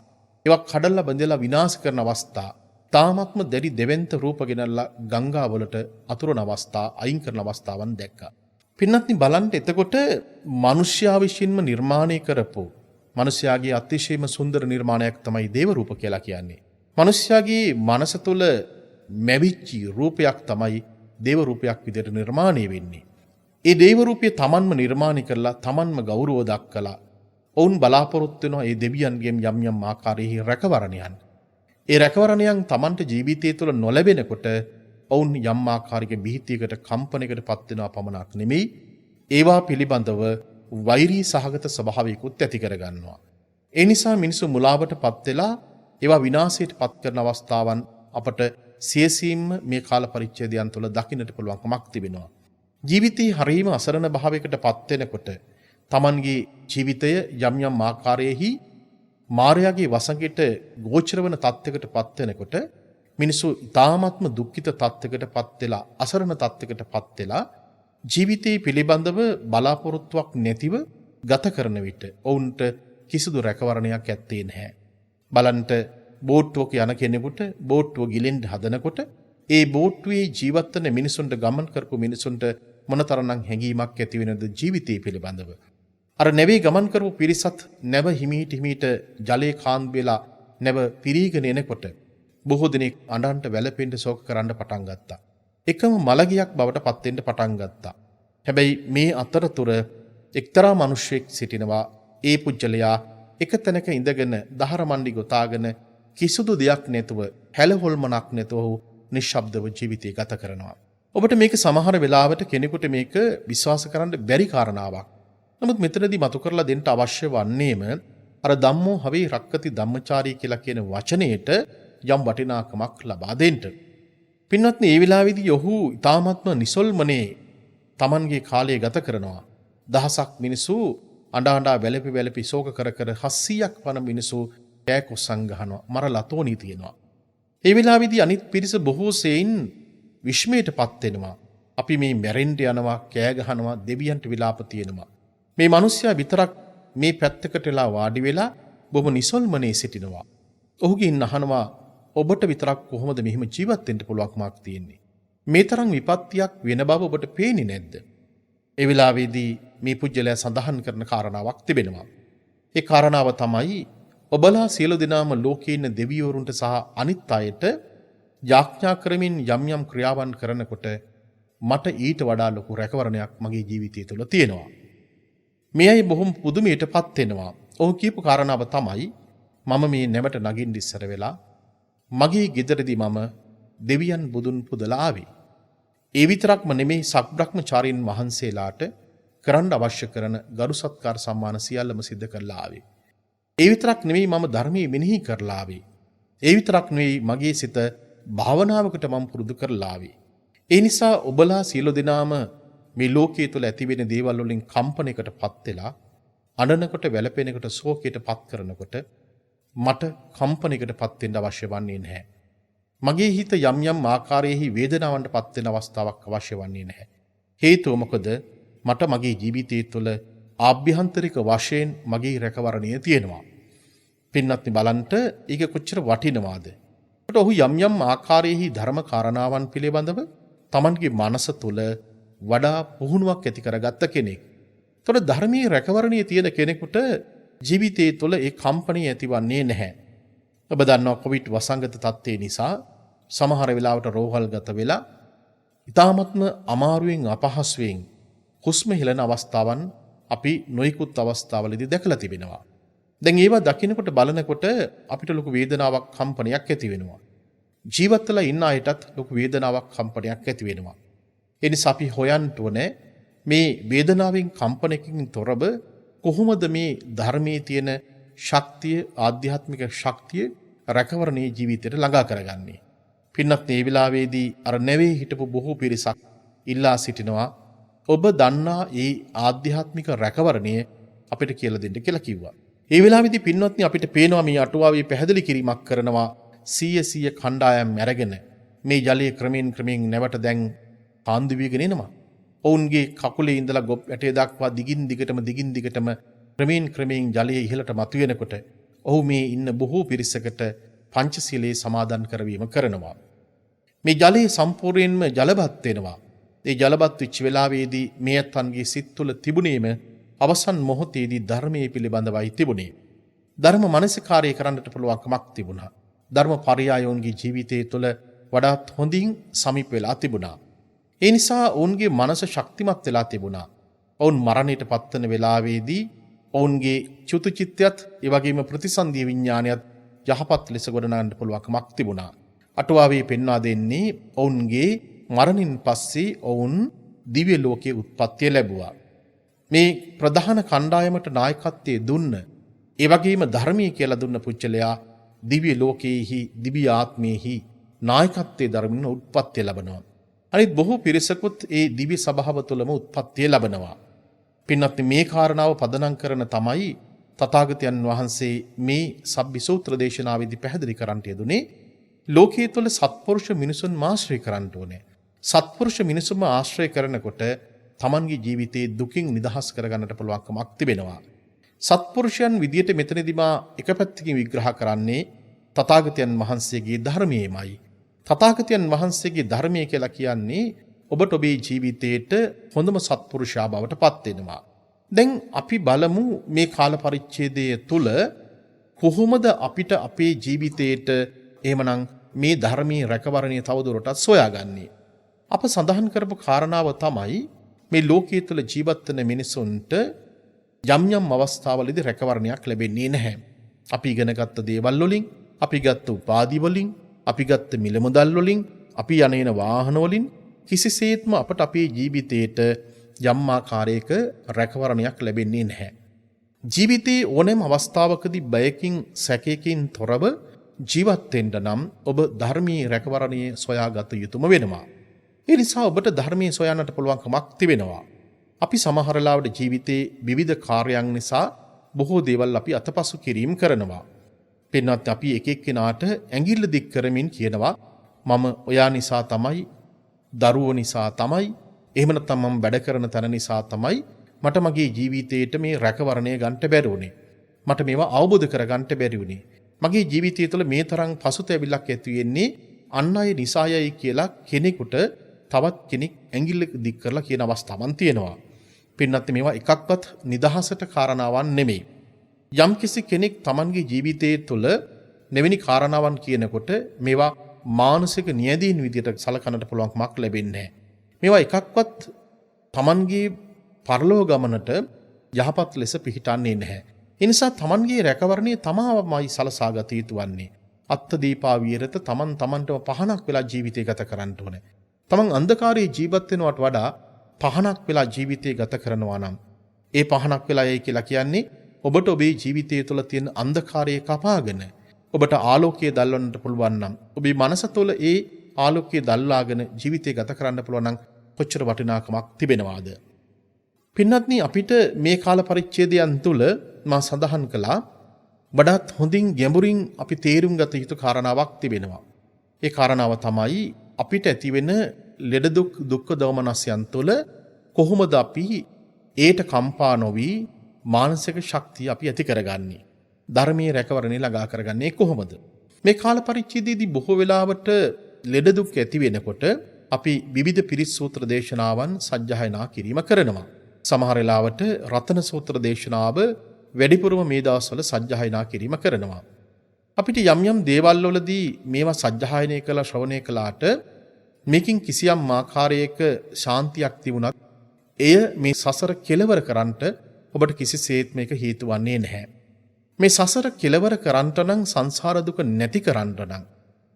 A: ඒවා කඩලා බඳලා විනාශ කරන අවස්ථා. තාමත්ම දැඩි දෙවන්ත රූප ගෙනල්ලා ගංගාවලට අතුරන අවස්ථා, අයින් කරන අවස්ථාවන් දැක්කා. පින්නත්නි බලන්න එතකොට මිනිස්යා විසින්ම නිර්මාණය කරපු මිනිස්යාගේ අතිශයම සුන්දර නිර්මාණයක් තමයි දේව රූප කියලා කියන්නේ. මිනිස්යාගේ මනස තුළ මැවිච්ච රූපයක් තමයි දේව රූපයක් විදිහට නිර්මාණය වෙන්නේ. ඒ දේව රූපය තමන්ම නිර්මාණය කරලා තමන්ම ගෞරව දක්කලා ඔවුන් බලාපොරොත්තු වෙනවා ඒ දෙවියන්ගෙන් යම් යම් ආකාරයේ රැකවරණයන්. ඒ රැකවරණයන් තමන්ට ජීවිතය තුළ නොලැබෙනකොට ඔවුන් යම් ආකාරයක බිහිතියකට කම්පනයකට පත් වෙනවා පමණක් නෙමෙයි ඒවා පිළිබඳව වෛරී සහගත ස්වභාවයකුත් ඇති කරගන්නවා. ඒ නිසා මිනිසු මුලාවට පත් වෙලා ඒවා විනාශයට පත් කරන අවස්ථාවන් අපට සියසීම මේ කාල පරිච්ඡේදයන් තුළ දකින්නට පුළුවන්කමක් තිබෙනවා. ජීවිතේ හරීම අසරණ භාවයකට පත් වෙනකොට තමන්ගේ ජීවිතය යම් යම් ආකාරයෙහි මායාවේ වසඟයට ගෝචර වන තත්යකට පත් වෙනකොට මිනිසු ඊ타ත්ම දුක්ඛිත තත්යකට පත් වෙලා අසරණ තත්යකට පත් වෙලා ජීවිතේ පිළිබඳව බලාපොරොත්තුවක් නැතිව ගත කරන විට ඔවුන්ට කිසිදු රැකවරණයක් ඇත්තේ නැහැ. බලන්ට බෝට්ටුවක යන කෙනෙකුට බෝට්ටුව ගිලෙන්න හදනකොට ඒ බෝට්ටුවේ ජීවත් වෙන මිනිසුන්ට ගමන් කරපු මිනිසුන්ට මොනතරම් හැඟීමක් ඇති වෙනද ජීවිතය පිළිබඳව. අර නැවේ ගමන් කරපු පිරිසත් නැව හිමීට හිමීට ජලයේ කාන්දු වෙලා නැව පිරීගෙන එනකොට බොහෝ දිනෙක අඬන්ට වැළපෙන්න ශෝක කරන්න පටන් ගත්තා. එකම මලගියක් බවට පත් වෙන්න පටන් ගත්තා. හැබැයි මේ අතරතුර එක්තරා මිනිසෙක් සිටිනවා. ඒ පුජ්‍යලයා එක තැනක ඉඳගෙන දහර මණ්ඩි ගොතාගෙන කිසිදු දෙයක් නැතුව හැලහොල්මනක් නැතුව නිශ්ශබ්දව ජීවිතය ගත කරනවා. ඔබට මේක සමහර වෙලාවට කෙනෙකුට මේක විශ්වාස කරන්න බැරි කාරණාවක්. නමුත් මෙතනදී මතු කරලා දෙන්න අවශ්‍ය වන්නේම අර ධම්මෝ හවේ රක්කති ධම්මචාරී කියලා කියන වචනයට යම් වටිනාකමක් ලබා දෙන්න. පින්වත්නි මේ වෙලාවේදී ඔහු ඊ타ත්ම නිසල්මනේ Tamanගේ කාලය ගත කරනවා. දහසක් මිනිසු අඬා වැළපි ශෝක කර 700ක් වන මිනිසු කෑකොස්සන් ගහනවා, මරලා තෝණී තියනවා. ඒ වෙලාවේදී අනිත් පිරිස බොහෝ සෙයින් විශ්මයටපත් වෙනවා. අපි මේ මැරෙන්න යනවා, කෑ ගහනවා, දෙවියන්ට විලාප තියෙනවා. මේ මිනිස්සයා විතරක් මේ පැත්තකටලා වාඩි වෙලා බොහොම නිසල්මනේ සිටිනවා. ඔහුගෙන් අහනවා ඔබට විතරක් කොහොමද මෙහිම ජීවත් වෙන්න පුළුවන්කමක් තියෙන්නේ? මේ තරම් විපත්තියක් වෙන බව ඔබට පේන්නේ නැද්ද? ඒ වෙලාවේදී මේ පුජ්‍යලයා සඳහන් කරන කාරණාවක් තිබෙනවා. ඒ කාරණාව තමයි ඔබලා සියලු දෙනාම ලෝකේ ඉන්න දෙවිවරුන්ට සහ අනිත් අයට යාඥා කරමින් යම් යම් ක්‍රියාවන් කරනකොට මට ඊට වඩා ලොකු රැකවරණයක් මගේ ජීවිතය තුළ තියෙනවා. මේ අය බොහොම පුදුමයටපත් වෙනවා. ඔහු කියපු කාරණාව තමයි මම මේ නැවට නගින්න ඉස්සර වෙලා මගේ ගෙදරදී මම දෙවියන් බුදුන් පුදලා ආවේ. ඒ විතරක්ම නෙමෙයි සක්බ්‍රහ්මචාරීන් වහන්සේලාට කරන්න අවශ්‍ය කරන ගරු සත්කාර සම්මාන සියල්ලම සිද්ධ කරලා ආවේ. ඒ විතරක් නෙමෙයි මම ධර්මයේ මෙනෙහි කරලා ආවේ. ඒ විතරක් නෙවෙයි මගේ සිත භාවනාවකට මම පුරුදු කරලා ආවේ. ඒ නිසා ඔබලා සියලු දෙනාම මේ ලෝකයේ තුල ඇතිවෙන දේවල් වලින් කම්පණයකටපත් වෙලා අඬනකොට වැළපෙනකොට ශෝකයටපත් කරනකොට මට කම්පණයකටපත් වෙන්න අවශ්‍ය වන්නේ නැහැ. මගේ හිත යම් යම් ආකාරයෙහි වේදනාවන්ටපත් වෙන අවස්ථාවක් අවශ්‍ය වන්නේ නැහැ. හේතුව මොකද? මට මගේ ජීවිතය තුළ ආභ්‍යන්තරික වශයෙන් මගේ රැකවරණය තියෙනවා. පින්නත්නි බලන්ට ඒක කොච්චර වටිනවාද? ඒකට ඔහු යම් යම් ආකාරයෙහි ධර්ම කාරණාවන් පිළිබඳව Tamanගේ මනස තුළ වඩා පුහුණුවක් ඇති කරගත්ත කෙනෙක්. ඒතකොට ධර්මයේ රැකවරණයේ තියෙන කෙනෙකුට ජීවිතයේ තුළ ඒ කම්පණිය ඇතිවන්නේ නැහැ. ඔබ දන්නවා කොවිඩ් වසංගත තත්ත්වය නිසා සමහර වෙලාවට රෝහල්ගත වෙලා ඊ타මත්ම අමාරුවෙන් අපහසුයෙන් හුස්ම හෙළන අවස්ථාවන් අපි නොයෙකුත් අවස්ථාවලදී දැකලා තිබෙනවා. දැන් ඒවා දකිනකොට බලනකොට අපිට ලොකු වේදනාවක් කම්පනයක් ඇති වෙනවා. ජීවත් වෙලා ඉන්න අයටත් ලොකු වේදනාවක් කම්පනයක් ඇති වෙනවා. ඒ නිසා අපි හොයන්න ඕනේ මේ වේදනාවෙන් කම්පනයකින් තොරව කොහොමද මේ ධර්මයේ තියෙන ශක්තිය, ආධ්‍යාත්මික ශක්තිය රැකවරණයේ ජීවිතයට ළඟා කරගන්නේ. පින්නත් මේ වෙලාවේදී අර නැවේ හිටපු බොහෝ පිරිසක් ඉල්ලා සිටිනවා ඔබ දන්නා ඒ ආධ්‍යාත්මික රැකවරණය අපිට කියලා දෙන්න කියලා කිව්වා. ඒ වෙලාවේදී පින්වත්නි අපිට පේනවා මේ අටුවාවේ පැහැදිලි කිරීමක් කරනවා 100 කණ්ඩායම් අරගෙන මේ ජලයේ ක්‍රමයෙන් නැවට දැන් පාන්දු වීගෙන එනවා. ඔවුන්ගේ කකුලේ ඉඳලා ගොප් ඇටේ දක්වා දිගින් දිගටම ක්‍රමයෙන් ජලයේ ඉහළට මතුවෙනකොට ඔහු මේ ඉන්න බොහෝ පිරිසකට පංචශීලයේ සමාදන් කරවීම කරනවා. මේ ජලයේ සම්පූර්ණයෙන්ම ජලබත් වෙනවා. ඒ ජලබත් වෙච්ච වෙලාවේදී මේ අත්න්ගේ සිත් තුළ තිබුණේම අවසන් මොහොතේදී ධර්මයේ පිළිබඳවයි තිබුණේ. ධර්ම මනසිකාරය කරන්නට පුළුවන්කමක් තිබුණා. ධර්ම පරියායෝන්ගේ ජීවිතය තුළ වඩාත් හොඳින් සමීප වෙලා තිබුණා. ඒ නිසා ඔවුන්ගේ මනස ශක්තිමත් වෙලා තිබුණා. ඔවුන් මරණයට පත්වන වෙලාවේදී ඔවුන්ගේ චුතුචිත්තයත් ඒ වගේම ප්‍රතිසන්දිය විඥානයත් යහපත් ලෙස ගොඩනගන්න පුළුවන්කමක් තිබුණා. අටුවාවේ පෙන්වා දෙන්නේ ඔවුන්ගේ මරණින් පස්සේ ඔවුන් දිව්‍ය ලෝකයේ උත්පත්තිය ලැබුවා. මේ ප්‍රධාන කණ්ඩායමට නායකත්වයේ දුන්න ඒ වගේම ධර්මයේ කියලා දුන්න පුච්චලයා දිව්‍ය ලෝකයේහි දිව්‍ය ආත්මයේහි නායකත්වයේ ධර්මින උත්පත්තිය ලැබනවා. අනිත් බොහෝ පිරිසකුත් ඒ දිව්‍ය සභාව තුළම උත්පත්තිය ලැබනවා. පින්වත්නි මේ කාරණාව පදනම් කරන තමයි තථාගතයන් වහන්සේ මේ සබ්බිසූත්‍ර දේශනාවේදී පැහැදිලි කරන්නට යෙදුනේ ලෝකයේ තුල සත්පුරුෂ මිනිසුන් ආශ්‍රය කරන්න ඕනේ. සත්පුරුෂ මිනිසුන්ම ආශ්‍රය කරනකොට තමන්ගේ ජීවිතයේ දුකින් නිදහස් කරගන්නට පුළුවන්කමක් තිබෙනවා. සත්පුරුෂයන් විදියට මෙතනදී මා එක පැත්තකින් විග්‍රහ කරන්නේ තථාගතයන් වහන්සේගේ ධර්මයේමයි. තථාගතයන් වහන්සේගේ ධර්මය කියලා කියන්නේ ඔබට ඔබේ ජීවිතයට හොඳම සත්පුරුෂයා බවට පත් වෙනවා. දැන් අපි බලමු මේ කාල පරිච්ඡේදය තුල කොහොමද අපිට අපේ ජීවිතයට එහෙමනම් මේ ධර්මයේ රැකවරණය තවදුරටත් සොයාගන්නේ. අප සඳහන් කරපු කාරණාව තමයි මේ ලෝකයේ තුල ජීවත් වෙන මිනිසුන්ට යම් අවස්ථාවලදී රැකවරණයක් ලැබෙන්නේ නැහැ. අපි ඉගෙන ගත්ත දේවල් වලින්, අපි ගත්ත උපාධි වලින්, අපි ගත්ත මිල මුදල් වලින්, අපි යන වාහන වලින් කිසිසේත්ම අපට අපේ ජීවිතයට යම් ආකාරයක රැකවරණයක් ලැබෙන්නේ නැහැ. ජීවිතයේ ඕනෑම අවස්ථාවකදී බයකින් සැකයකින් තොරව ජීවත් වෙන්න නම් ඔබ ධර්මයේ රැකවරණයේ සොයාගත යුතුම වෙනවා. ඒ නිසා ඔබට ධර්මයේ සොයන්නට පුළුවන්කමක් තිබෙනවා. අපි සමහර ලාවට ජීවිතයේ විවිධ කාර්යයන් නිසා බොහෝ දේවල් අපි අතපසු කිරීම කරනවා. පින්වත් අපි එක එක්කෙනාට ඇඟිල්ල දික් කරමින් කියනවා මම ඔයා නිසා තමයි, දරුවෝ නිසා තමයි, එහෙම නැත්නම් මම වැඩ කරන තැන නිසා තමයි මට මගේ ජීවිතේට මේ රැකවරණය ගන්නට බැරි වුණේ. මට මේවා අවබෝධ කරගන්න බැරි වුණේ. මගේ ජීවිතය තුළ මේ තරම් පසුතැවිල්ලක් ඇති වෙන්නේ අන් අය නිසායයි කියලා කෙනෙකුට තවත් කෙනෙක් ඇඟිල්ල දික් කරලා කියන අවස්ථාවන් තියෙනවා. පින්නත් මේවා එකක්වත් නිදහසට කාරණාවක් නෙමෙයි. යම්කිසි කෙනෙක් Tamanගේ ජීවිතයේ තුළ මෙවැනි කාරණාවන් කියනකොට මේවා මානසික නියැදීන් විදියට සලකන්නට පුළුවන්කමක් ලැබෙන්නේ නැහැ. මේවා එකක්වත් Tamanගේ පරලෝක ගමනට යහපත් ලෙස පිහිටන්නේ නැහැ. ඒ නිසා Tamanගේ රැකවරණය තමාමයි සලසාගත යුතු වන්නේ. අත්ත දීපා විරත Tamanටම පහනක් වෙලා ජීවිතය ගත කරන්න ඕනේ. Taman අන්ධකාරයේ ජීවත් වෙනවට වඩා පහනක් වෙලා ජීවිතය ගත කරනවා නම් ඒ පහනක් වෙලා යයි කියලා කියන්නේ ඔබට ඔබේ ජීවිතය තුළ තියෙන අන්ධකාරය කපාගෙන ඔබට ආලෝකය දල්වන්නට පුළුවන් නම් ඔබේ මනස තුළ ඒ ආලෝකය දල්වාගෙන ජීවිතය ගත කරන්න පුළුවන් නම් කොච්චර වටිනාකමක් තිබෙනවාද? පින්වත්නි අපිට මේ කාල පරිච්ඡේදයන් තුළ මා සඳහන් කළා වඩාත් හොඳින් ගැඹුරින් අපි තේරුම් ගත යුතු කාරණාවක් තිබෙනවා. ඒ කාරණාව තමයි අපිට ඇතිවෙන ලෙඩ දුක් දුක්ඛ දෝමනස්යන් තුළ කොහොමද අපි ඒට කම්පා නොවි මානසික ශක්තිය අපි ඇති කරගන්නේ? ධර්මයේ රැකවරණය ළඟා කරගන්නේ කොහොමද? මේ කාල පරිච්ඡේදයේදී බොහෝ වෙලාවට ලෙඩ දුක් ඇති වෙනකොට අපි විවිධ පිරිස් සූත්‍ර දේශනාවන් සජ්ජායනා කිරීම කරනවා. සමහර වෙලාවට රතන සූත්‍ර දේශනාව වැඩිපුරම මේ දවස්වල සජ්ජායනා කිරීම කරනවා. අපිට යම් දේවල් වලදී මේවා සජ්ජායනය කළ ශ්‍රවණය කළාට මේකින් කිසියම් ආකාරයක ශාන්තියක් තිබුණත් එය මේ සසර කෙලවර කරන්නට ඔබට කිසිසේත් මේක හේතු වන්නේ නැහැ. මේ සසර කෙලවර කරන්නට නම් සංසාර දුක නැති කරන්නට නම්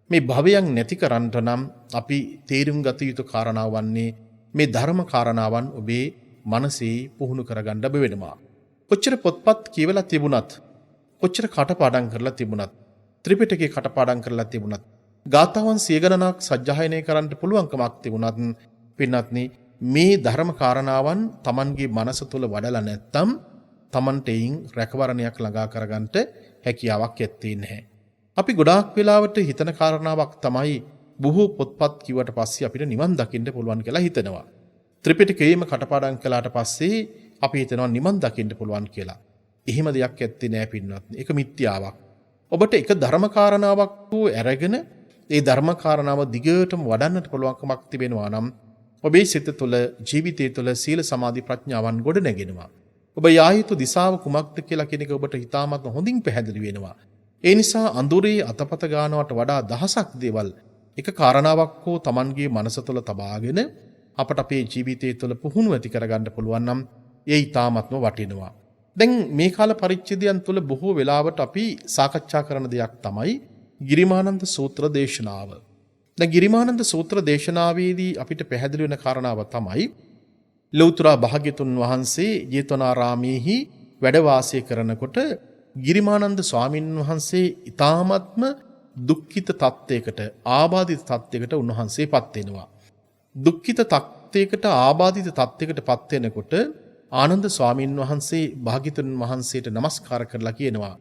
A: මේ භවයන් නැති කරන්නට නම් අපි තේරුම් ගත යුතු කාරණාව වන්නේ මේ ධර්ම කාරණාවන් ඔබේ මනසේ පුහුණු කරගන්න වෙනවා. කොච්චර පොත්පත් කියවලා තිබුණත්, කොච්චර කටපාඩම් කරලා තිබුණත්, ත්‍රිපිටකේ කටපාඩම් කරලා තිබුණත් ගාථාවන් සිය ගණනක් සජ්ජායනය කරන්න පුළුවන්කමක් තිබුණත් පින්වත්නි මේ ධර්ම කාරණාවන් Tamanගේ මනස තුල වඩලා නැත්තම් Tamanට එයින් රැකවරණයක් ළඟා කරගන්නට හැකියාවක් ඇත්තේ නැහැ. අපි ගොඩාක් වෙලාවට හිතන කාරණාවක් තමයි බොහෝ පොත්පත් කිව්වට පස්සේ අපිට නිවන් දකින්න පුළුවන් කියලා හිතනවා. ත්‍රිපිටකයේම කටපාඩම් කළාට පස්සේ අපි හිතනවා නිවන් දකින්න පුළුවන් කියලා. එහෙම දෙයක් ඇත්තේ නැහැ පින්වත්නි. ඒක මිත්‍යාවක්. ඔබට එක ධර්ම කාරණාවක් වූ අරගෙන ඒ ධර්ම කාරණාව දිගටම වඩන්නට පුළුවන්කමක් තිබෙනවා නම් ඔබේ සිත තුළ ජීවිතය තුළ සීල සමාධි ප්‍රඥාවන් ගොඩ නැගෙනවා. ඔබ යා යුතු දිශාව කුමක්ද කියලා කියන එක ඔබට හිතාමත් හොඳින් පැහැදිලි වෙනවා. ඒ නිසා අඳුරේ අතපත ගන්නවට වඩා දහසක් දේවල් එක කාරණාවක් හෝ Tamanගේ මනස තුළ තබාගෙන අපට අපේ ජීවිතය තුළ පුහුණු ඇති කරගන්න පුළුවන් නම් ඒ ඊ타මත්ම වටිනවා. දැන් මේ කාල පරිච්ඡේදයන් තුළ බොහෝ වෙලාවට අපි සාකච්ඡා කරන දෙයක් තමයි ගිරිමානන්ද සූත්‍ර දේශනාව. දැන් ගිරිමානන්ද සූත්‍ර දේශනාවේදී අපිට පැහැදිලි වෙන කාරණාව තමයි ලෞතර භාග්‍යතුන් වහන්සේ ජේතවනාරාමයේහි වැඩ වාසය කරනකොට ගිරිමානන්ද ස්වාමින් වහන්සේ ඊ타මත්ම දුක්ඛිත තත්ත්වයකට ආබාධිත තත්ත්වයකට උන්වහන්සේපත් වෙනවා. දුක්ඛිත තත්ත්වයකට ආබාධිත තත්ත්වයකටපත් වෙනකොට ආනන්ද ස්වාමින් වහන්සේ භාග්‍යතුන් වහන්සේට নমස්කාර කරලා කියනවා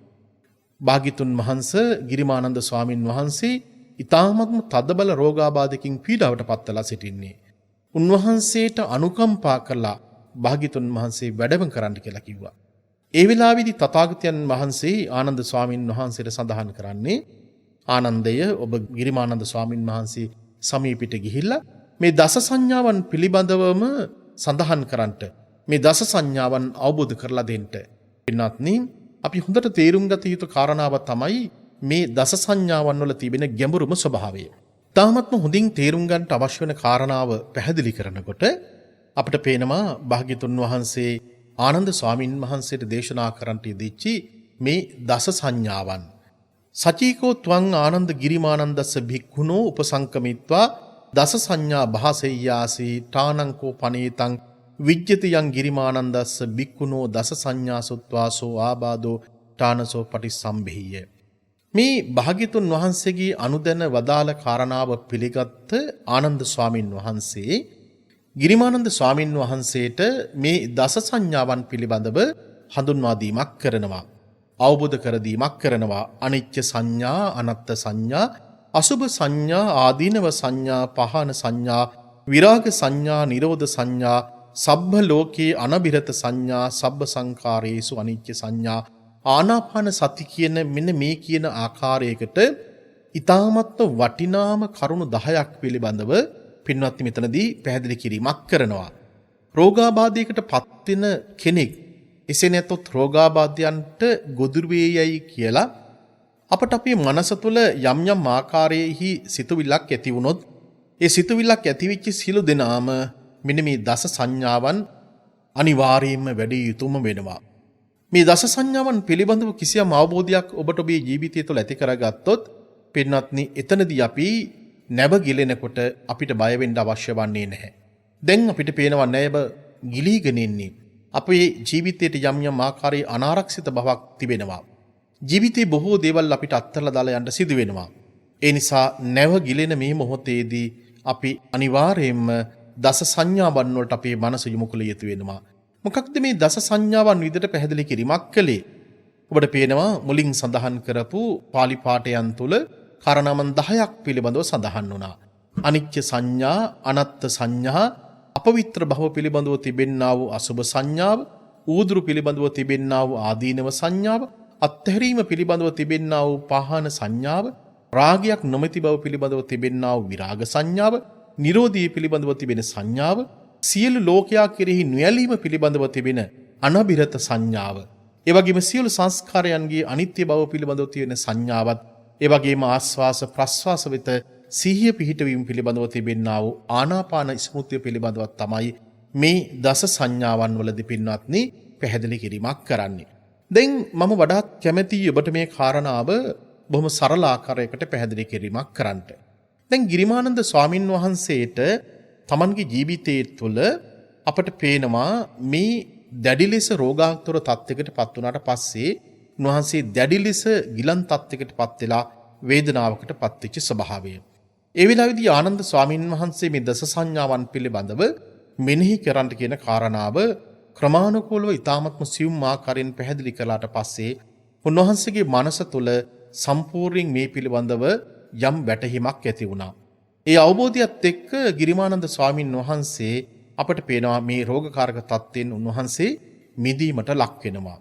A: භාග්‍යතුන් වහන්සේ ගිරිමානන්ද ස්වාමින් වහන්සේ ඊ타මත්ම තදබල රෝගාබාධකින් පීඩාවට පත්වලා සිටින්නේ. උන්වහන්සේට අනුකම්පා කළා භාග්‍යතුන් වහන්සේ වැඩම කරන්න කියලා කිව්වා. ඒ වෙලාවේදී තථාගතයන් වහන්සේ ආනන්ද ස්වාමින් වහන්සේට සඳහන් කරන්නේ ආනන්දය ඔබ ගිරිමානන්ද ස්වාමින් වහන්සේ සමීපිට ගිහිල්ලා මේ දස සංඥාවන් පිළිබඳවම සඳහන් කරන්නට මේ දස සංඥාවන් අවබෝධ කරලා දෙන්න. පින්වත්නි අපි හොඳට තේරුම් ගත යුතු කාරණාව තමයි මේ දස සංඥාවන් වල තිබෙන ගැඹුරුම ස්වභාවය. තාමත්ම හොඳින් තේරුම් ගන්නට අවශ්‍ය වෙන කාරණාව පැහැදිලි කරනකොට අපිට පේනවා භාග්‍යතුන් වහන්සේ ආනන්ද ස්වාමින් වහන්සේට දේශනා කරන්නට යෙදිච්චි මේ දස සංඥාවන්. සචීකෝ ත්වං ආනන්ද ගිරිමානන්දස්ස භික්ඛුනෝ උපසංකමිත්වා දස සංඥා භාසෙය්‍යාසී ඨානංකෝ පනේතං විජ්ජති යං ගිරිමානන්දස්ස භික්ඛුනෝ දස සංඥා සුත්වාසෝ ආබාධෝ ඨානසෝ පටිසම්භිය. මේ භාග්‍යතුන් වහන්සේගේ අනුදැන වදාළ කාරණාව පිළිගත් ආනන්ද ස්වාමින් වහන්සේ ගිරිමානන්ද ස්වාමින් වහන්සේට මේ දස සංඥාවන් පිළිබඳව හඳුන්වා දීමක් කරනවා. අවබෝධ කර දීමක් කරනවා. අනිච්ච සංඥා, අනත්ත් සංඥා, අසුභ සංඥා, ආදීනව සංඥා, පහන සංඥා, විරාග සංඥා, නිරෝධ සංඥා, සබ්බ ලෝකේ අනබිරත සංඥා, සබ්බ සංඛාරේසු අනිච්ච සංඥා, ආනාපාන සති කියන මෙන්න මේ කියන ආකාරයකට ඊ타මත්ව වටිනාම කරුණු 10ක් පිළිබඳව පින්වත්නි මෙතනදී පැහැදිලි කිරීමක් කරනවා. රෝගාබාධයකට පත් වෙන කෙනෙක් එසේ නැතොත් රෝගාබාධයන්ට ගොදුරු වේයයි කියලා අපට අපේ මනස තුළ යම් යම් ආකාරයේහි සිතුවිල්ලක් ඇති වුණොත් ඒ සිතුවිල්ලක් ඇතිවෙච්ච සියලු දෙනාම මෙන්න මේ දස සංඥාවන් අනිවාර්යයෙන්ම වැඩි යුතුම වෙනවා. මේ දස සංඥාවන් පිළිබඳව කිසියම් අවබෝධයක් ඔබට ඔබේ ජීවිතය තුළ ඇති කරගත්තොත් පින්වත්නි එතනදී අපි නැව ගිලෙනකොට අපිට බය වෙන්න අවශ්‍ය වන්නේ නැහැ. දැන් අපිට පේනවා නැව ගිලීගෙන ඉන්නේ. අපේ ජීවිතයේ යම් යම් ආකාරයේ අනාරක්ෂිත බවක් තිබෙනවා. ජීවිතේ බොහෝ දේවල් අපිට අත්හැරලා දාලා යන්න සිදු වෙනවා. ඒ නිසා නැව ගිලෙන මේ මොහොතේදී අපි අනිවාර්යයෙන්ම දස සංඥාවන් වලට අපේ මනස යොමු කළ යුතු වෙනවා. මොකක්ද මේ දස සංඥාවන් විදිහට පැහැදිලි කිරීමක් කළේ? ඔබට පේනවා මුලින් සඳහන් කරපු පාලි පාඨයන් තුල කාරණාවන් 10ක් පිළිබඳව සඳහන් වුණා. අනිච්ච සංඥා, අනත්ත් සංඥා, අපවිත්‍ර භව පිළිබඳව තිබෙන්නා වූ අසුභ සංඥාව, ඌදුරු පිළිබඳව තිබෙන්නා වූ ආදීනව සංඥාව, අත්හැරීම පිළිබඳව තිබෙන්නා වූ පහන සංඥාව, රාගයක් නොමැති බව පිළිබඳව තිබෙන්නා වූ විරාග සංඥාව, නිරෝධී පිළිබඳව තිබෙන සංඥාව, සියලු ලෝකයා කෙරෙහි නොයැලීම පිළිබඳව තිබෙන අනබිරත සංඥාව, ඒ වගේම සියලු සංස්කාරයන්ගේ අනිත්‍ය බව පිළිබඳව තියෙන සංඥාවත්, ඒ වගේම ආස්වාස ප්‍රස්වාස වෙත සිහිය පිහිටවීම පිළිබඳව තිබෙන්නා වූ ආනාපාන ස්මෘතිය පිළිබඳව තමයි මේ දස සංඥාවන් වලදී පින්වත්නි පැහැදිලි කිරීමක් කරන්නේ. දැන් මම වඩාත් කැමැතියි ඔබට මේ කාරණාව බොහොම සරල ආකාරයකට පැහැදිලි කිරීමක් කරන්නට. දැන් ගිරිමානන්ද ස්වාමින් වහන්සේට තමන්ගේ ජීවිතයේ තුළ අපට පේනවා මේ දැඩි ලෙස රෝගාතුර තත්යකට පත් වුණාට පස්සේ උන්වහන්සේ දැඩි ලෙස ගිලන් තත්යකට පත් වෙලා වේදනාවකට පත්වෙච්ච ස්වභාවය. ඒ වෙලාවේදී ආනන්ද ස්වාමීන් වහන්සේ මේ දස සංඥාවන් පිළිබඳව මෙනෙහි කරන්න කියන කාරණාව ක්‍රමානුකූලව ඊ타ත්ම සියුම් ආකාරයෙන් පැහැදිලි කළාට පස්සේ උන්වහන්සේගේ මනස තුළ සම්පූර්ණයෙන් මේ පිළිබඳව යම් වැටහීමක් ඇති වුණා. ඒ අවබෝධයත් එක්ක ගිරිමානන්ද ස්වාමීන් වහන්සේ අපට පේනවා මේ රෝගකාරක තත්ත්වයෙන් උන්වහන්සේ මිදීමට ලක් වෙනවා.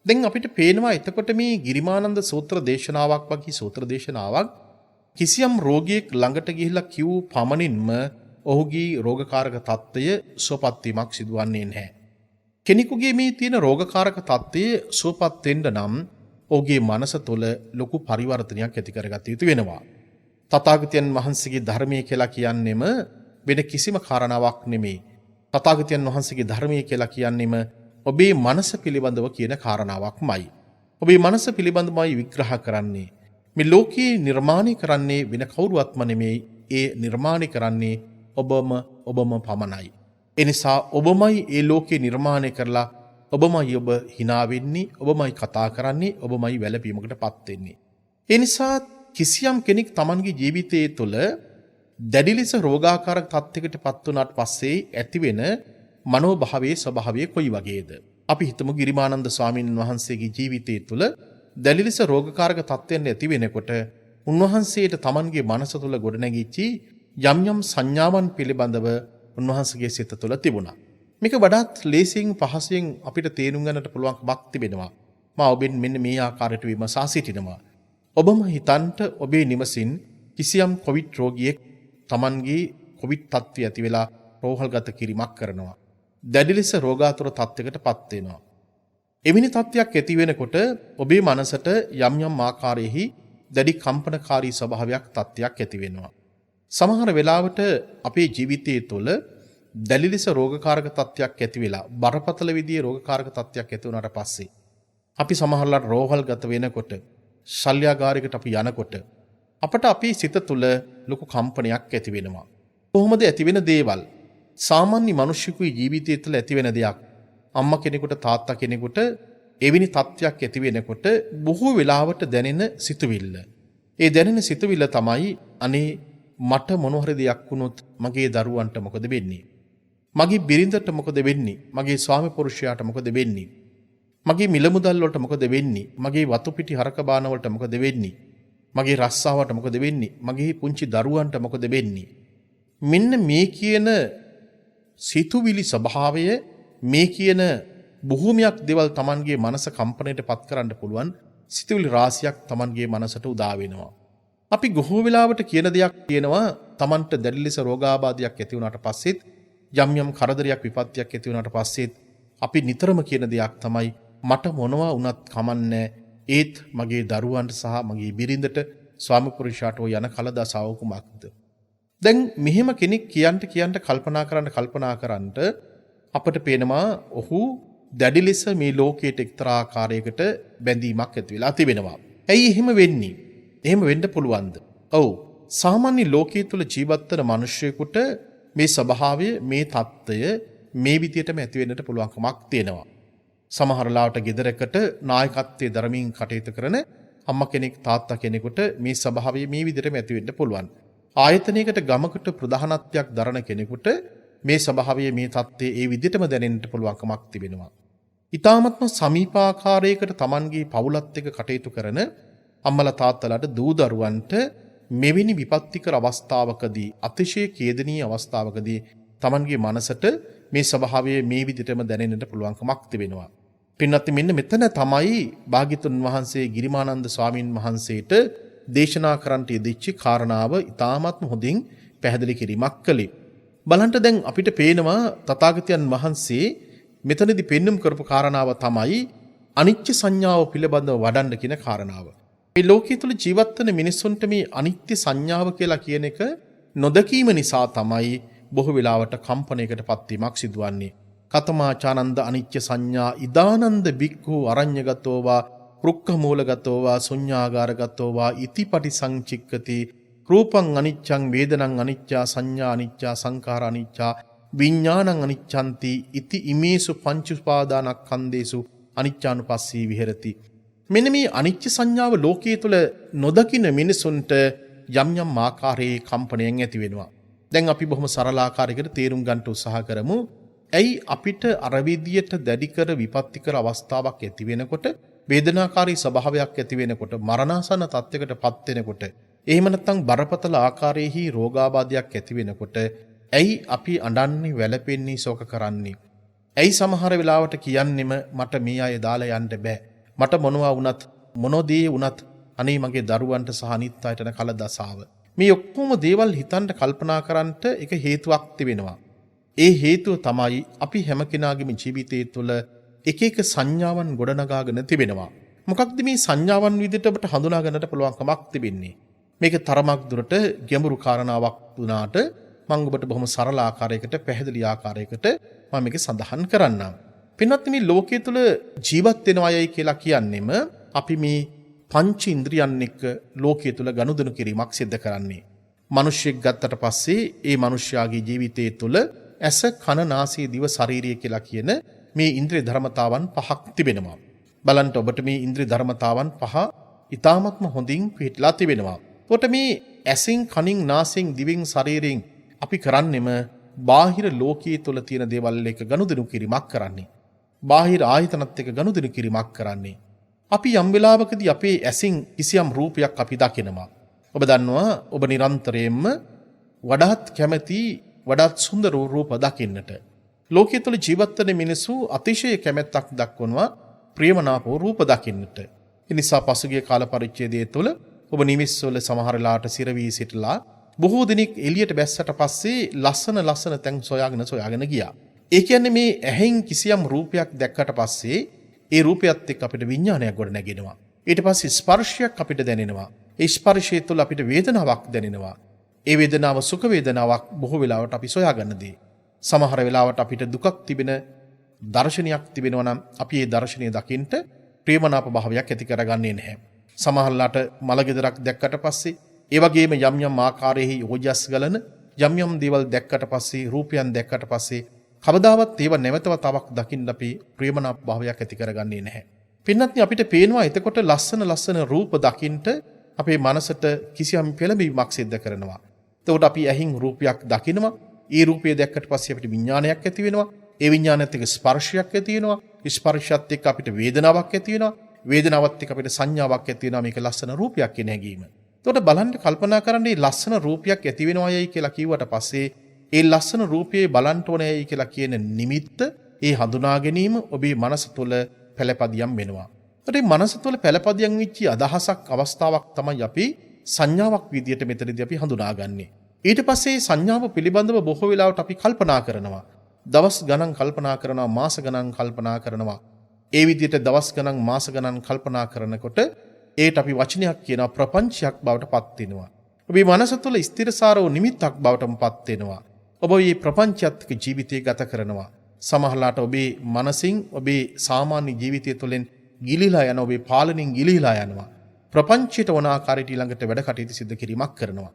A: දැන් අපිට පේනවා එතකොට මේ ගිරිමානන්ද සූත්‍ර දේශනාවක් වගේ සූත්‍ර දේශනාවක් කිසියම් රෝගියෙක් ළඟට ගිහිල්ලා කිව් පමණින්ම ඔහුගේ රෝගකාරක තත්ත්වය සුවපත් වීමක් සිදුවන්නේ නැහැ. කෙනෙකුගේ මේ තියෙන රෝගකාරක තත්ත්වය සුවපත් වෙන්න නම් ඔහුගේ මනස තුළ ලොකු පරිවර්තනයක් ඇති කරගත යුතු වෙනවා. තථාගතයන් වහන්සේගේ ධර්මය කියලා කියන්නෙම වෙන කිසිම කාරණාවක් නෙමෙයි. තථාගතයන් වහන්සේගේ ධර්මය කියලා කියන්නෙම ඔබේ මනස පිළිබඳව කියන කාරණාවක්මයි. ඔබේ මනස පිළිබඳවයි විග්‍රහ කරන්නේ. මේ ලෝකේ නිර්මාණය කරන්නේ වෙන කවුරුවත්ම නෙමෙයි. ඒ නිර්මාණය කරන්නේ ඔබම පමණයි. ඒ නිසා ඔබමයි ඒ ලෝකේ නිර්මාණය කරලා ඔබමයි ඔබ hina වෙන්නේ, ඔබමයි කතා කරන්නේ, ඔබමයි වැළපීමකටපත් වෙන්නේ. ඒ නිසා කිසියම් කෙනෙක් Tamanගේ ජීවිතයේ තුළ දැඩි ලෙස රෝගාකාරක තත්යකටපත් වුණාට පස්සේ ඇතිවෙන මනෝභාවයේ ස්වභාවය කොයි වගේද? අපි හිතමු ගිරිමානන්ද ස්වාමීන් වහන්සේගේ ජීවිතය තුළ දැඩි ලෙස රෝගකාරක තත්ත්වයන් ඇති වෙනකොට උන්වහන්සේට Tamanගේ මනස තුළ ගොඩනැගිච්ච යම් යම් සංඥාවන් පිළිබඳව උන්වහන්සේගේ සිත තුළ තිබුණා. මේක වඩාත් ලේසියෙන් පහසුවෙන් අපිට තේරුම් ගන්නට පුළුවන්කමක් තිබෙනවා. මා ඔබෙන් මෙන්න මේ ආකාරයට විමසා සිටිනවා. ඔබම හිතන්ට ඔබේ නිවසින් කිසියම් කොවිඩ් රෝගියෙක් Tamanගේ කොවිඩ් තත්ත්වය ඇති වෙලා රෝහල්ගත කිරීමක් කරනවා. දැඩි ලෙස රෝගාතුර තත්යකටපත් වෙනවා. එවැනි තත්ත්වයක් ඇති වෙනකොට ඔබේ මනසට යම් යම් ආකාරයෙහි දැඩි කම්පනකාරී ස්වභාවයක් තත්ත්වයක් ඇති වෙනවා. සමහර වෙලාවට අපේ ජීවිතයේ තුළ දැඩි ලෙස රෝගකාරක තත්ත්වයක් ඇති වෙලා බරපතල විදිහේ රෝගකාරක තත්ත්වයක් ඇති වුණාට පස්සේ අපි සමහරලාට රෝහල්ගත වෙනකොට ශල්‍යාගාරයකට අපි යනකොට අපට අපේ සිත තුළ ලොකු කම්පනයක් ඇති වෙනවා. කොහොමද ඇති වෙන දේවල්? සාමාන්‍ය මිනිස්සුගේ ජීවිතය තුළ ඇති වෙන දෙයක්. අම්මා කෙනෙකුට තාත්තා කෙනෙකුට එවැනි තත්ත්වයක් ඇති වෙනකොට බොහෝ වෙලාවට දැනෙන සිතුවිල්ල. ඒ දැනෙන සිතුවිල්ල තමයි අනේ මට මොන හරි දෙයක් වුණොත් මගේ දරුවන්ට මොකද වෙන්නේ? මගේ බිරිඳට මොකද වෙන්නේ? මගේ ස්වාමි පුරුෂයාට මොකද වෙන්නේ? මගේ මිල මුදල් වලට මොකද වෙන්නේ? මගේ වතු පිටි හරක බාන වලට මොකද වෙන්නේ? මගේ රස්සාවට මොකද වෙන්නේ? මගේ පුංචි දරුවන්ට මොකද වෙන්නේ? මෙන්න මේ කියන සිතුවිලි ස්වභාවය, මේ කියන බොහෝමයක් දේවල් Tamanගේ මනස කම්පණයට පත් කරන්න පුළුවන් සිතුවිලි රාශියක් Tamanගේ මනසට උදා වෙනවා. අපි ගොහෝ වෙලාවට කියන දෙයක් කියනවා Tamanට දැඩි ලෙස රෝගාබාධයක් ඇති වුණාට පස්සෙත් යම් යම් කරදරයක් විපත්තියක් ඇති වුණාට පස්සෙත් අපි නිතරම කියන දෙයක් තමයි මට මොනවා වුණත් කමන්නේ ඒත් මගේ දරුවන්ට සහ මගේ බිරිඳට ස්වාමි පුරුෂයාට යන කලදා සාවකුමක්ද? දැන් මෙහෙම කෙනෙක් කියන්න කල්පනා කරන්න අපට පේනවා ඔහු දැඩි ලෙස මේ ලෝකයට එක්තරා ආකාරයකට බැඳීමක් ඇති වෙලා තිබෙනවා. ඇයි එහෙම වෙන්නේ? එහෙම වෙන්න පුළුවන්ද? ඔව්. සාමාන්‍ය ලෝකයේ තුල ජීවත් වෙන මිනිස්සුෙකුට මේ ස්වභාවය, මේ தত্ত্বය මේ විදියටම ඇති වෙන්නට පුළුවන්කමක් තියෙනවා. සමහර ලාවට ගෙදරකට නායකත්වයේ ධර්මයෙන් කටයුතු කරන අම්මා කෙනෙක්, තාත්තා කෙනෙකුට මේ ස්වභාවය මේ විදියටම ඇති වෙන්න පුළුවන්. ආයතනයකට ගමකට ප්‍රධානත්වයක් දරන කෙනෙකුට මේ ස්වභාවය, මේ தත්ත්වය ඒ විදිහටම දැනෙන්නට පුළුවන්කමක් තිබෙනවා. ඊ타මත්ම සමීපාකාරයකට Tamanගේ පවුලත් එක්ක කටයුතු කරන අම්මලා තාත්තලාට දූ දරුවන්ට මෙවැනි විපත්තිකර අවස්ථාවකදී, අතිශය ඛේදනීය අවස්ථාවකදී Tamanගේ මනසට මේ ස්වභාවය මේ විදිහටම දැනෙන්නට පුළුවන්කමක් තිබෙනවා. පින්වත්නි, මෙන්න මෙතන තමයි භාග්‍යතුන් වහන්සේ ගිරිමානන්ද ස්වාමින් වහන්සේට දේශනා කරන්නට යෙදිච්ච කාරණාව ඊ타මත්ම හොඳින් පැහැදිලි කිරීමක් කළේ. බලන්න දැන් අපිට පේනවා තථාගතයන් වහන්සේ මෙතනදී පෙන්눔 කරපු කාරණාව තමයි අනිත්‍ය සංඥාව පිළිබඳව වඩන්න කියන කාරණාව. මේ ලෝකයේ තුල ජීවත් වෙන මිනිස්සුන්ට මේ අනිත්‍ය සංඥාව කියලා කියන එක නොදකීම නිසා තමයි බොහෝ වෙලාවට කම්පණයකට පත්වීමක් සිදුවන්නේ. කතමාචානන්ද අනිත්‍ය සංඥා ඉදානන්ද බික්ඛු අරඤ්‍යගතෝවා රුක්ඛමූලගතෝවා ශුඤ්ඤාගාරගතෝවා ඉතිපටි සංචික්කති රූපං අනිච්ඡං වේදනං අනිච්චා සංඥා අනිච්චා සංඛාර අනිච්චා විඥානං අනිච්ඡන්ති ඉති ඉමේසු පංච උපාදානස්කන්ධේසු අනිච්චානුපස්සී විහෙරති. මෙන්න මේ අනිච්ච සංඥාව ලෝකයේ තුල නොදකින මිනිසුන්ට යම් යම් ආකාරයේ කම්පනයෙන් ඇති වෙනවා. දැන් අපි බොහොම සරල ආකාරයකට තේරුම් ගන්න උත්සාහ කරමු. ඇයි අපිට අර විදියට දැඩි කර විපත්ති කර අවස්ථාවක් ඇති වෙනකොට වේදනාකාරී ස්වභාවයක් ඇති වෙනකොට මරණාසන්න තත්යකටපත් වෙනකොට එහෙම නැත්නම් බරපතල ආකාරයේහි රෝගාබාධයක් ඇති වෙනකොට ඇයි අපි අඬන්නේ වැළපෙන්නේ ශෝක කරන්නේ? ඇයි සමහර වෙලාවට කියන්නෙම මට මේ අය දාලා යන්න බෑ. මට මොනවා වුණත් මොනෝදී වුණත් අනේ මගේ දරුවන්ට සහ අනිත් අයටන කලදසාව. මේ ඔක්කොම දේවල් හිතන්න කල්පනා කරන්නට එක හේතුවක් තිබෙනවා. ඒ හේතුව තමයි අපි හැම කෙනාගේම ජීවිතය තුළ එක එක සංඥාවන් ගොඩනගාගෙන තිබෙනවා. මොකක්ද මේ සංඥාවන් විදිහට ඔබට හඳුනා ගන්නට පුළුවන්කමක් තිබෙන්නේ? මේක තරමක් දුරට ගැඹුරු කාරණාවක් වුණාට මම ඔබට බොහොම සරල ආකාරයකට පැහැදිලි ආකාරයකට මම මේක සඳහන් කරන්නම්. පින්වත් මේ ලෝකයේ තුල ජීවත් වෙනවයයි කියලා කියන්නෙම අපි මේ පංච ඉන්ද්‍රියන් එක්ක ලෝකයේ තුල ගනුදෙනු කිරීමක් සිදු කරන්නේ. මිනිස්සෙක් ගත්තට පස්සේ ඒ මිනිස්යාගේ ජීවිතයේ තුල ඇස කන නාසය දිව ශරීරය කියලා කියන මේ ඉන්ද්‍රිය ධර්මතාවන් පහක් තිබෙනවා. බලන්න ඔබට මේ ඉන්ද්‍රිය ධර්මතාවන් පහ ඊ타ත්ම හොඳින් පිළිట్లా තිබෙනවා. කොට මේ ඇසින් කනින් නාසයෙන් දිවෙන් ශරීරයෙන් අපි කරන්නෙම බාහිර ලෝකයේ තුල තියෙන දේවල් එක ගනුදෙනු කිරීමක් කරන්නේ. බාහිර ආයතනත් එක්ක ගනුදෙනු කිරීමක් කරන්නේ. අපි යම් වෙලාවකදී අපේ ඇසින් කිසියම් රූපයක් අපි දකිනවා. ඔබ දන්නවා ඔබ නිරන්තරයෙන්ම වඩාත් කැමැති වඩාත් සුන්දර රූප දකින්නට. ලෝකයේ තුල ජීවත් වෙන මිනිසු අතිශය කැමැත්තක් දක්වනවා ප්‍රියමනාප රූප දකින්නට. ඒ නිසා පසුගිය කාල පරිච්ඡේදය තුළ ඔබ නිමිස්වල සමහරලාට සිරවී සිටලා බොහෝ දිනක් එළියට බැස්සට පස්සේ ලස්සන තැන් සොයාගෙන ගියා. ඒ කියන්නේ මේ ඇහෙන් කිසියම් රූපයක් දැක්කට පස්සේ ඒ රූපයත් එක්ක අපිට විඥානයක් ගොඩ නැගෙනවා. ඊට පස්සේ ස්පර්ශයක් අපිට දැනෙනවා. ඒ ස්පර්ශය තුළ අපිට වේදනාවක් දැනෙනවා. ඒ වේදනාව සුඛ වේදනාවක් බොහෝ වෙලාවට අපි සොයාගන්නදී. සමහර වෙලාවට අපිට දුකක් තිබෙන දර්ශනයක් තිබෙනවා නම් අපි ඒ දර්ශනය දකින්ට ප්‍රේමනාප භාවයක් ඇති කරගන්නේ නැහැ. සමහරලාට මලගෙදරක් දැක්කට පස්සේ ඒ වගේම යම් ආකාරයෙහි ඕජස් ගලන යම් දේවල් දැක්කට පස්සේ රූපයන් දැක්කට පස්සේ කවදාවත් ඒව නැවතවතාවක් දකින්න අපි ප්‍රේමනාප භාවයක් ඇති කරගන්නේ නැහැ. පින්නත්නි අපිට පේනවා එතකොට ලස්සන රූප දකින්ට අපේ මනසට කිසියම් පෙළඹීමක් සිද්ධ කරනවා. එතකොට අපි ඇහින් රූපයක් දකිනවා. ඒ රූපය දැක්කට පස්සේ අපිට විඥානයක් ඇති වෙනවා. ඒ විඥානයත් එක්ක ස්පර්ශයක් ඇති වෙනවා. ස්පර්ශයත් එක්ක අපිට වේදනාවක් ඇති වෙනවා. වේදනාවත් එක්ක අපිට සංඥාවක් ඇති වෙනවා. මේක ලස්සන රූපයක් කියන හැඟීම. එතකොට බලන්න කල්පනා කරන්නේ ලස්සන රූපයක් ඇති වෙනවයයි කියලා කිව්වට පස්සේ ඒ ලස්සන රූපයේ බලන්න ඕනෑයි කියලා කියන නිමිත්ත ඒ හඳුනා ගැනීම ඔබේ මනස තුළ පළපදියම් වෙනවා. ඒත් මනස තුළ පළපදියම් වෙච්ච අදහසක් අවස්ථාවක් තමයි අපි සංඥාවක් විදියට මෙතනදී අපි හඳුනාගන්නේ. ඊට පස්සේ සංඥාව පිළිබඳව බොහෝ වෙලාවට අපි කල්පනා කරනවා. දවස් ගණන් කල්පනා කරනවා, මාස ගණන් කල්පනා කරනවා. ඒ විදියට දවස් ගණන් මාස ගණන් කල්පනා කරනකොට ඒට අපි වචනයක් කියනවා ප්‍රපංචයක් බවට පත් වෙනවා. ඔබේ මනස තුළ ස්ථිරසාරව නිමිත්තක් බවටම පත් වෙනවා. ඔබ මේ ප්‍රපංචයත් එක්ක ජීවිතය ගත කරනවා. සමහරලාට ඔබේ මනසින් ඔබේ සාමාන්‍ය ජීවිතය තුළින් ගිලිලා යන ඔබේ පාලනින් ගිලිලා යනවා. ප්‍රපංචයට වන ආකාරයට ඊළඟට වැඩ කටයුතු සිදු කිරීමක් කරනවා.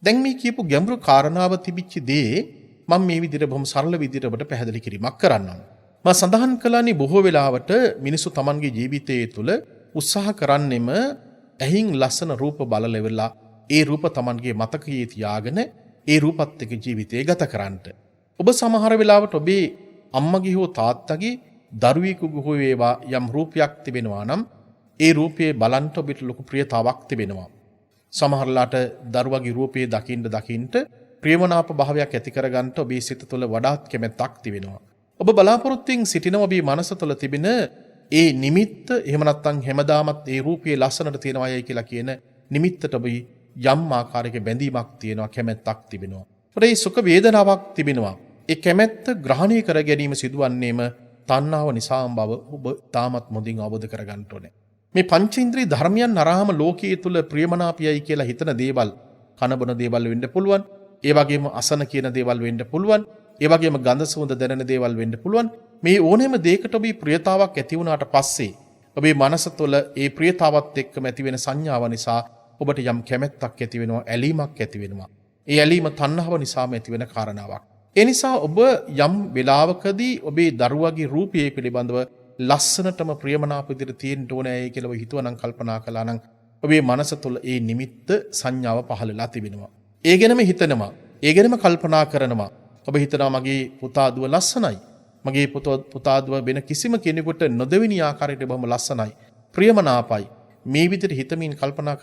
A: දැන් මේ කියපු ගැඹුරු කාරණාව තිබිච්ච දේ මම මේ විදිහට බොහොම සරල විදිහට ඔබට පැහැදිලි කිරීමක් කරන්නම්. මම සඳහන් කළානේ බොහෝ වෙලාවට මිනිස්සු Tamanගේ ජීවිතයේ තුල උත්සාහ කරන්නෙම ඇහින් ලස්සන රූප බලලෙවලා ඒ රූප Tamanගේ මතකයේ තියාගෙන ඒ රූපත් එක්ක ජීවිතය ගත කරන්නට. ඔබ සමහර වෙලාවට ඔබේ අම්මගේ හෝ තාත්තගේ දරුවෙකුගේ හෝ වේවා යම් රූපයක් තිබෙනවා නම් ඒ රූපයේ බලන්ට ඔබට ලොකු ප්‍රියතාවක් තිබෙනවා. සමහරලාට දරුවගේ රූපයේ දකින්න ප්‍රේමනාප භාවයක් ඇති කරගන්නට ඔබේ සිත තුළ වඩාත් කැමැත්තක් තිබෙනවා. ඔබ බලාපොරොත්තුෙන් සිටින ඔබේ මනස තුළ තිබෙන ඒ නිමිත්ත එහෙම නැත්නම් හැමදාමත් ඒ රූපයේ ලස්සනට තියෙනවායයි කියලා කියන නිමිත්තට ඔබ යම් ආකාරයක බැඳීමක් තියෙනවා, කැමැත්තක් තිබෙනවා. ඒ සුඛ වේදනාවක් තිබෙනවා. ඒ කැමැත්ත ග්‍රහණය කර ගැනීම සිදුවන්නේම තණ්හාව නිසාම බව ඔබ තාමත් මොදින් අවබෝධ කරගන්න ඕනේ. මේ පංචේන්ද්‍රිය ධර්මයන් අරහම ලෝකයේ තුල ප්‍රියමනාපයයි කියලා හිතන දේවල් කනබන දේවල් වෙන්න පුළුවන්. ඒ වගේම අසන කියන දේවල් වෙන්න පුළුවන්. ඒ වගේම ගඳ සුවඳ දැනෙන දේවල් වෙන්න පුළුවන්. මේ ඕනෑම දෙයකට ඔබේ ප්‍රියතාවක් ඇති වුණාට පස්සේ ඔබේ මනස තුළ ඒ ප්‍රියතාවත් එක්කම ඇති වෙන සංඥාව නිසා ඔබට යම් කැමැත්තක් ඇති වෙනවා, ඇලීමක් ඇති වෙනවා. ඒ ඇලීම තණ්හාව නිසාම ඇති වෙන කාරණාවක්. ඒ නිසා ඔබ යම් වෙලාවකදී ඔබේ දරුවගේ රූපය පිළිබඳව ලස්සනටම ප්‍රියමනාප විදිහට තියෙන්න ඕනේ කියලා ඔබ හිතුවනම් කල්පනා කළා නම් ඔබේ මනස තුළ ඒ නිමිත්ත සංඥාව පහළලා තිබෙනවා. ඒ ගැනම හිතනවා. ඒ ගැනම කල්පනා කරනවා. ඔබ හිතනවා මගේ පුතා දුව ලස්සනයි. මගේ පුතා දුව වෙන කිසිම කෙනෙකුට නොදෙවෙනි ආකාරයට බොහොම ලස්සනයි. ප්‍රියමනාපයි. මේ විදිහට හිතමින් කල්පනා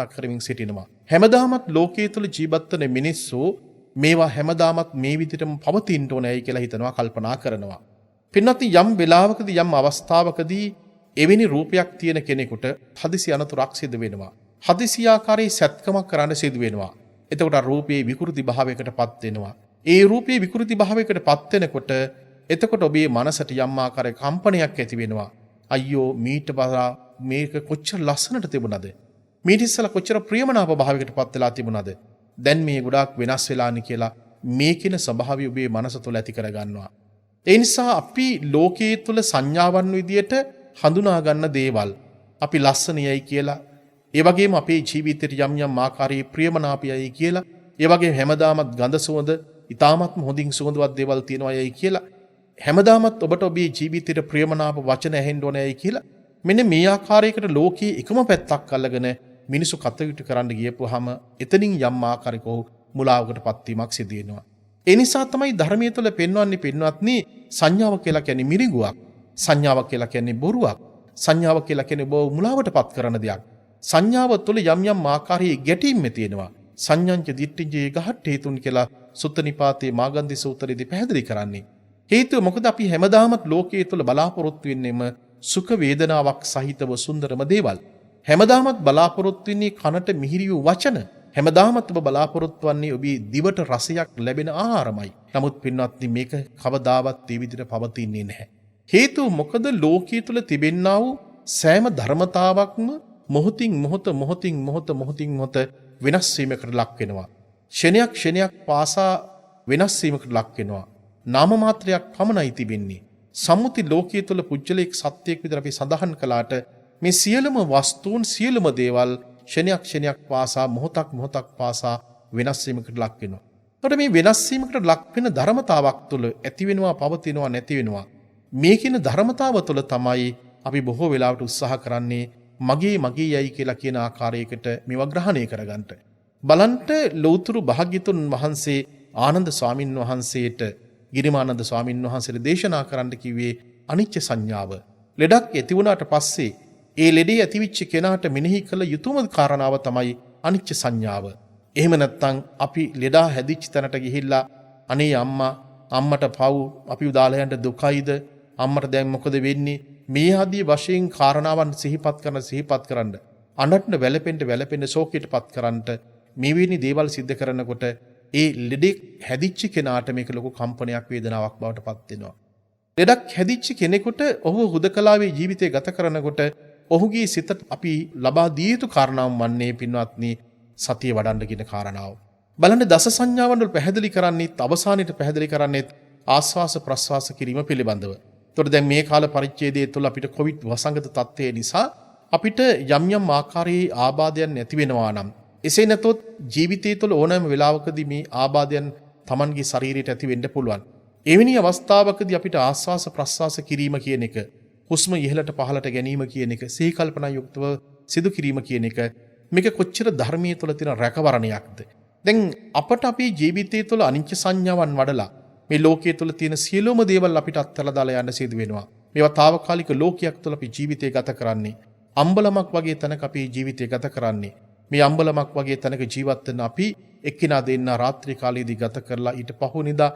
A: කරමින් සිටිනවා. හැමදාමත් ලෝකයේ තුල ජීවත් වෙන මිනිස්සු මේවා හැමදාමත් මේ විදිහටම පවතින්න ඕනේ කියලා හිතනවා කල්පනා කරනවා. පින්වත්නි යම් වෙලාවකදී යම් අවස්ථාවකදී එවැනි රූපයක් තියෙන කෙනෙකුට හදිසි අනතුරක් සිදු වෙනවා. හදිසි ආකාරයේ සැත්කමක් කරන්න සිදු වෙනවා. එතකොට රූපයේ විකෘති භාවයකටපත් වෙනවා. ඒ රූපයේ විකෘති භාවයකටපත් වෙනකොට එතකොට ඔබේ මනසට යම් ආකාරයක කම්පනයක් ඇති වෙනවා. අයියෝ මීට වඩා මේක කොච්චර ලස්සනට තිබුණාද? මීට ඉස්සලා කොච්චර ප්‍රියමනාප භාවයකටපත් වෙලා තිබුණාද? දැන් මේ ගොඩාක් වෙනස් වෙලානේ කියලා මේ කින ස්වභාවය ඔබේ මනස තුළ ඇති කරගන්නවා. ඒ නිසා අපි ලෝකයේ තුල සංඥාවන් විදියට හඳුනා ගන්න දේවල් අපි ලස්සනයයි කියලා, ඒ වගේම අපේ ජීවිතේට යම් යම් ආකාරයේ ප්‍රියමනාපයයි කියලා, ඒ වගේම හැමදාමත් ගඳ සුවඳ, ඊ타මත්ම හොඳින් සුවඳවත් දේවල් තියෙනවායි කියලා, හැමදාමත් ඔබට ඔබේ ජීවිතේට ප්‍රියමනාප වචන ඇහෙන්න ඕනෑයි කියලා, මෙන්න මේ ආකාරයකට ලෝකයේ එකම පැත්තක් අල්ලගෙන මිනිසු කටයුතු කරන්න ගියපුවාම එතනින් යම් ආකාරයක මුලාවකටපත් වීමක් සිදු වෙනවා. ඒ නිසා තමයි ධර්මයේ තුල පෙන්වන්නේ පින්වත්නි සංඥාව කියලා කියන්නේ මිරිඟුවක්. සංඥාව කියලා කියන්නේ බොරුවක්. සංඥාව කියලා කියන්නේ ඔබ මුලාවටපත් කරන දෙයක්. සංඥාව තුළ යම් යම් ආකාරයේ ගැටීම් තියෙනවා. සංඥාංච දිට්ඨිජේ ගහට්ඨේතුන් කියලා සුත්ත නිපාතේ මාගන්ධි සූත්‍රයේදී පැහැදිලි කරන්නේ. හේතුව මොකද අපි හැමදාමත් ලෝකයේ තුල බලාපොරොත්තු වෙන්නේම සුඛ වේදනාවක් සහිතව සුන්දරම දේවල්. හැමදාමත් බලාපොරොත්තු වෙන්නේ කනට මිහිරි වූ වචන. හැමදාමත් ඔබ බලාපොරොත්තු වන්නේ ඔබේ දිවට රසයක් ලැබෙන ආහාරමයි. නමුත් පින්වත්නි මේක කවදාවත් මේ විදිහට පවතින්නේ නැහැ. හේතුව මොකද ලෝකයේ තුල තිබෙන්නා වූ සෑම ධර්මතාවක්ම මොහොතින් මොහොත වෙනස් වීමකට ලක් වෙනවා. ක්ෂණයක් පාසා වෙනස් වීමකට ලක් වෙනවා. නාම මාත්‍රයක් පමණයි තිබෙන්නේ. සම්මුති ලෝකයේ තුල පුජ්‍යලයක් සත්‍යයක් විතර අපි සඳහන් කළාට මේ සියලුම වස්තුන් සියලුම දේවල් ක්ෂණයක් පාසා මොහොතක් පාසා වෙනස් වීමකට ලක් වෙනවා. එතකොට මේ වෙනස් වීමකට ලක් වෙන ධර්මතාවක් තුල ඇති වෙනවා, පවතිනවා, නැති වෙනවා. මේ කියන ධර්මතාව තුළ තමයි අපි බොහෝ වෙලාවට උත්සාහ කරන්නේ මගේ යයි කියලා කියන ආකාරයකට මේවා ග්‍රහණය කරගන්න. බලන්ට ලෞතුරු භාග්‍යතුන් වහන්සේ ආනන්ද ස්වාමින් වහන්සේට ගිරිමානන්ද ස්වාමින් වහන්සේට දේශනා කරන්න කිව්වේ අනිච්ච සංඥාව. ලෙඩක් ඇති වුණාට පස්සේ ඒ ලෙඩේ ඇතිවිච්ච කෙනාට මෙනෙහි කළ යුතුම කාරණාව තමයි අනිච්ච සංඥාව. එහෙම නැත්නම් අපි ලෙඩා හැදිච්ච තැනට ගිහිල්ලා අනේ අම්මට පව් අපි උදාලා යන්න දුකයිද? අම්මට දැන් මොකද වෙන්නේ? මේ ආදී වශයෙන් කාරණාවන් සිහිපත් කරන්න අනට්න වැළපෙන්න ශෝකයටපත් කරන්නට මේ වෙනි දේවල් සිද්ධ කරනකොට ඒ ලෙඩෙක් හැදිච්ච කෙනාට මේක ලොකු කම්පනයක් වේදනාවක් බවට පත් වෙනවා. ලෙඩක් හැදිච්ච කෙනෙකුට ඔහු හුදකලාවේ ජීවිතය ගත කරනකොට ඔහුගේ සිතට අපි ලබා දිය යුතු කාරණාවක් වන්නේ පින්වත්නි සතිය වඩන්න කියන කාරණාව. බලන්න දස සංඥාවන් වල පැහැදිලි කරන්නේ අවසානයේට පැහැදිලි කරන්නේ ආස්වාස ප්‍රස්වාස කිරීම පිළිබඳව. එතකොට දැන් මේ කාල පරිච්ඡේදය තුළ අපිට කොවිඩ් වසංගත තත්ත්වය නිසා අපිට යම් ආකාරයේ ආබාධයන් නැති වෙනවා නම්, එසේ නැතොත් ජීවිතය තුළ ඕනෑම වෙලාවකදී මේ ආබාධයන් Tamanගේ ශරීරයට ඇති වෙන්න පුළුවන්. එවැනි අවස්ථාවකදී අපිට ආස්වාස ප්‍රස්වාස කිරීම කියන එක, හුස්ම ඉහළට පහළට ගැනීම කියන එක, සිහි කල්පනා යුක්තව සිදු කිරීම කියන එක මේක කොච්චර ධර්මයේ තුළ තියෙන රැකවරණයක්ද? දැන් අපට අපේ ජීවිතය තුළ අනිච්ච සංඥාවන් වඩලා මේ ලෝකයේ තුල තියෙන සියලුම දේවල් අපිට අත්හැරලා දාලා යන්න සිදු වෙනවා. මේවා తాවකාලික ලෝකයක් තුල අපි ජීවිතය ගත කරන්නේ. අම්බලමක් වගේ තැනක අපි ජීවිතය ගත කරන්නේ. මේ අම්බලමක් වගේ තැනක ජීවත් වෙන අපි එක්කිනා දෙන්න රාත්‍රී කාලයේදී ගත කරලා ඊට පහුනිදා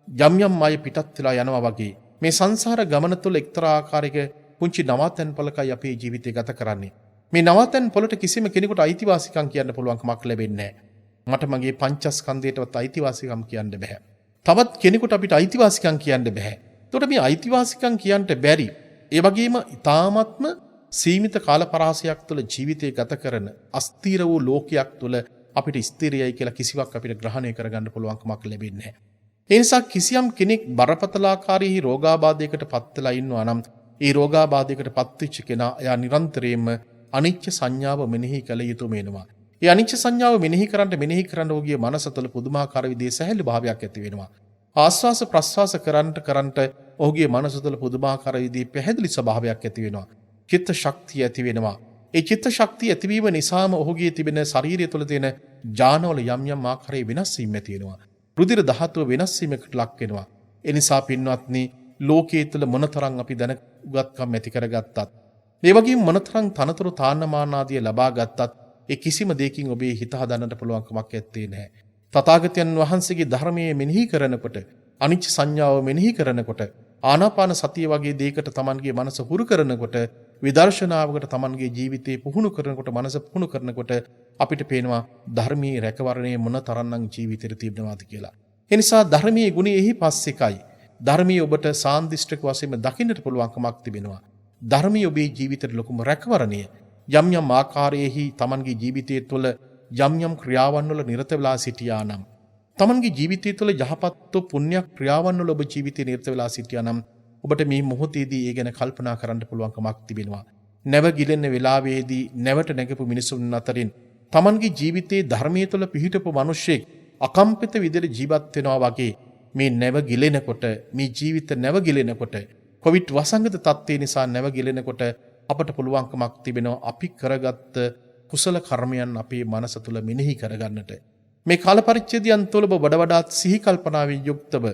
A: යම් අය පිටත් වෙලා යනවා වගේ මේ සංසාර ගමන තුල එක්තරා ආකාරයක පුංචි නවාතැන් පොලකයි අපේ ජීවිතය ගත කරන්නේ. මේ නවාතැන් පොලට කිසිම කෙනෙකුට අයිතිවාසිකම් කියන්න පුළුවන් කමක් ලැබෙන්නේ නැහැ. මට මගේ පංචස්කන්ධයටවත් අයිතිවාසිකම් කියන්න බෑ. තවත් කෙනෙකුට අපිට අයිතිවාසිකම් කියන්න බෑ. එතකොට මේ අයිතිවාසිකම් කියන්න බැරි, ඒ වගේම ඊ타ත්ම සීමිත කාලපරාසයක් තුළ ජීවිතය ගත කරන අස්තිර වූ ලෝකයක් තුළ අපිට ස්ථිරයයි කියලා කිසිවක් අපිට ග්‍රහණය කරගන්න පුළුවන් කමක් ලැබෙන්නේ නැහැ. ඒ නිසා කිසියම් කෙනෙක් බරපතලාකාරී රෝගාබාධයකට පත් වෙලා ඉන්නවා නම් ඒ රෝගාබාධයකට පත්වෙච්ච කෙනා එයා නිරන්තරයෙන්ම අනිච්ච සංඥාව මෙනෙහි කළ යුතුම වෙනවා. ඒ අනිච්ච සංඥාව මෙනෙහි කරන්න ඔහුගේ මනස තුළ පුදුමාකාර විදිහේ සැහැල්ලු භාවයක් ඇති වෙනවා. ආස්වාස ප්‍රස්වාස කරන්ට ඔහුගේ මනස තුළ පුදුමාකාර විදිහේ පැහැදිලි ස්වභාවයක් ඇති වෙනවා. චිත්ත ශක්තිය ඇති වෙනවා. ඒ චිත්ත ශක්තිය ඇතිවීම නිසාම ඔහුගේ තිබෙන ශරීරය තුළ තියෙන ජානවල යම් යම් ආකාරයේ වෙනස් වීම ඇති වෙනවා. රුධිර ධාතුව වෙනස් වීමකට ලක් වෙනවා. ඒ නිසා පින්වත්නි ලෝකයේ තුළ මොනතරම් අපි දැනුගත්කම් ඇති කරගත්තත් ඒ වගේම මොනතරම් තනතුරු තාන්නමාන ආදිය ලබා ගත්තත් ඒ කිසිම දෙයකින් ඔබේ හිත හදන්නට පුළුවන් කමක් ඇත්තේ නැහැ. තථාගතයන් වහන්සේගේ ධර්මයේ මෙනෙහි කරනකොට අනිච්ච සංඥාව මෙනෙහි කරනකොට ආනාපාන සතිය වගේ දෙයකට Tamanගේ මනස හුරු කරනකොට විදර්ශනාවකට Tamanගේ ජීවිතේ පුහුණු කරනකොට මනස පුහුණු කරනකොට අපිට පේනවා ධර්මයේ රැකවරණය මොන තරම්නම් ජීවිතේට තිබෙනවාද කියලා. ඒ නිසා ධර්මයේ ගුණය එහි පස්සෙකයි. ධර්මයේ ඔබට සාන්දිෂ්ඨක වශයෙන් දකින්නට පුළුවන්කමක් තිබෙනවා. ධර්මයේ ඔබේ ජීවිතේට ලොකුම රැකවරණය යම් යම් ආකාරයේහි Tamanගේ ජීවිතය තුළ යම් යම් ක්‍රියාවන් වල නිරත වෙලා සිටියා නම් Tamanගේ ජීවිතය තුළ යහපත් පුණ්‍ය ක්‍රියාවන් වල ඔබ ජීවිතේ නිරත වෙලා සිටියා නම් ඔබට මේ මොහොතේදී ඒ ගැන කල්පනා කරන්න පුළුවන්කමක් තිබෙනවා. නැව ගිලෙන වෙලාවේදී නැවට නැගපු මිනිසුන් අතරින් Tamanගේ ජීවිතේ ධර්මයේ තුළ පිහිටපු මිනිසෙක් අකම්පිත විදිහට ජීවත් වෙනවා වගේ මේ නැව ගිලෙනකොට මේ ජීවිත නැව ගිලෙනකොට කොවිඩ් වසංගත තත්ත්වය නිසා නැව ගිලෙනකොට අපට පුළුවන්කමක් තිබෙනවා අපි කරගත්ත කුසල කර්මයන් අපේ මනස තුළ මෙනෙහි කරගන්නට. මේ කාල පරිච්ඡේදයන් තුළ ඔබ වඩා වඩාත් සිහි කල්පනාවෙන් යුක්තව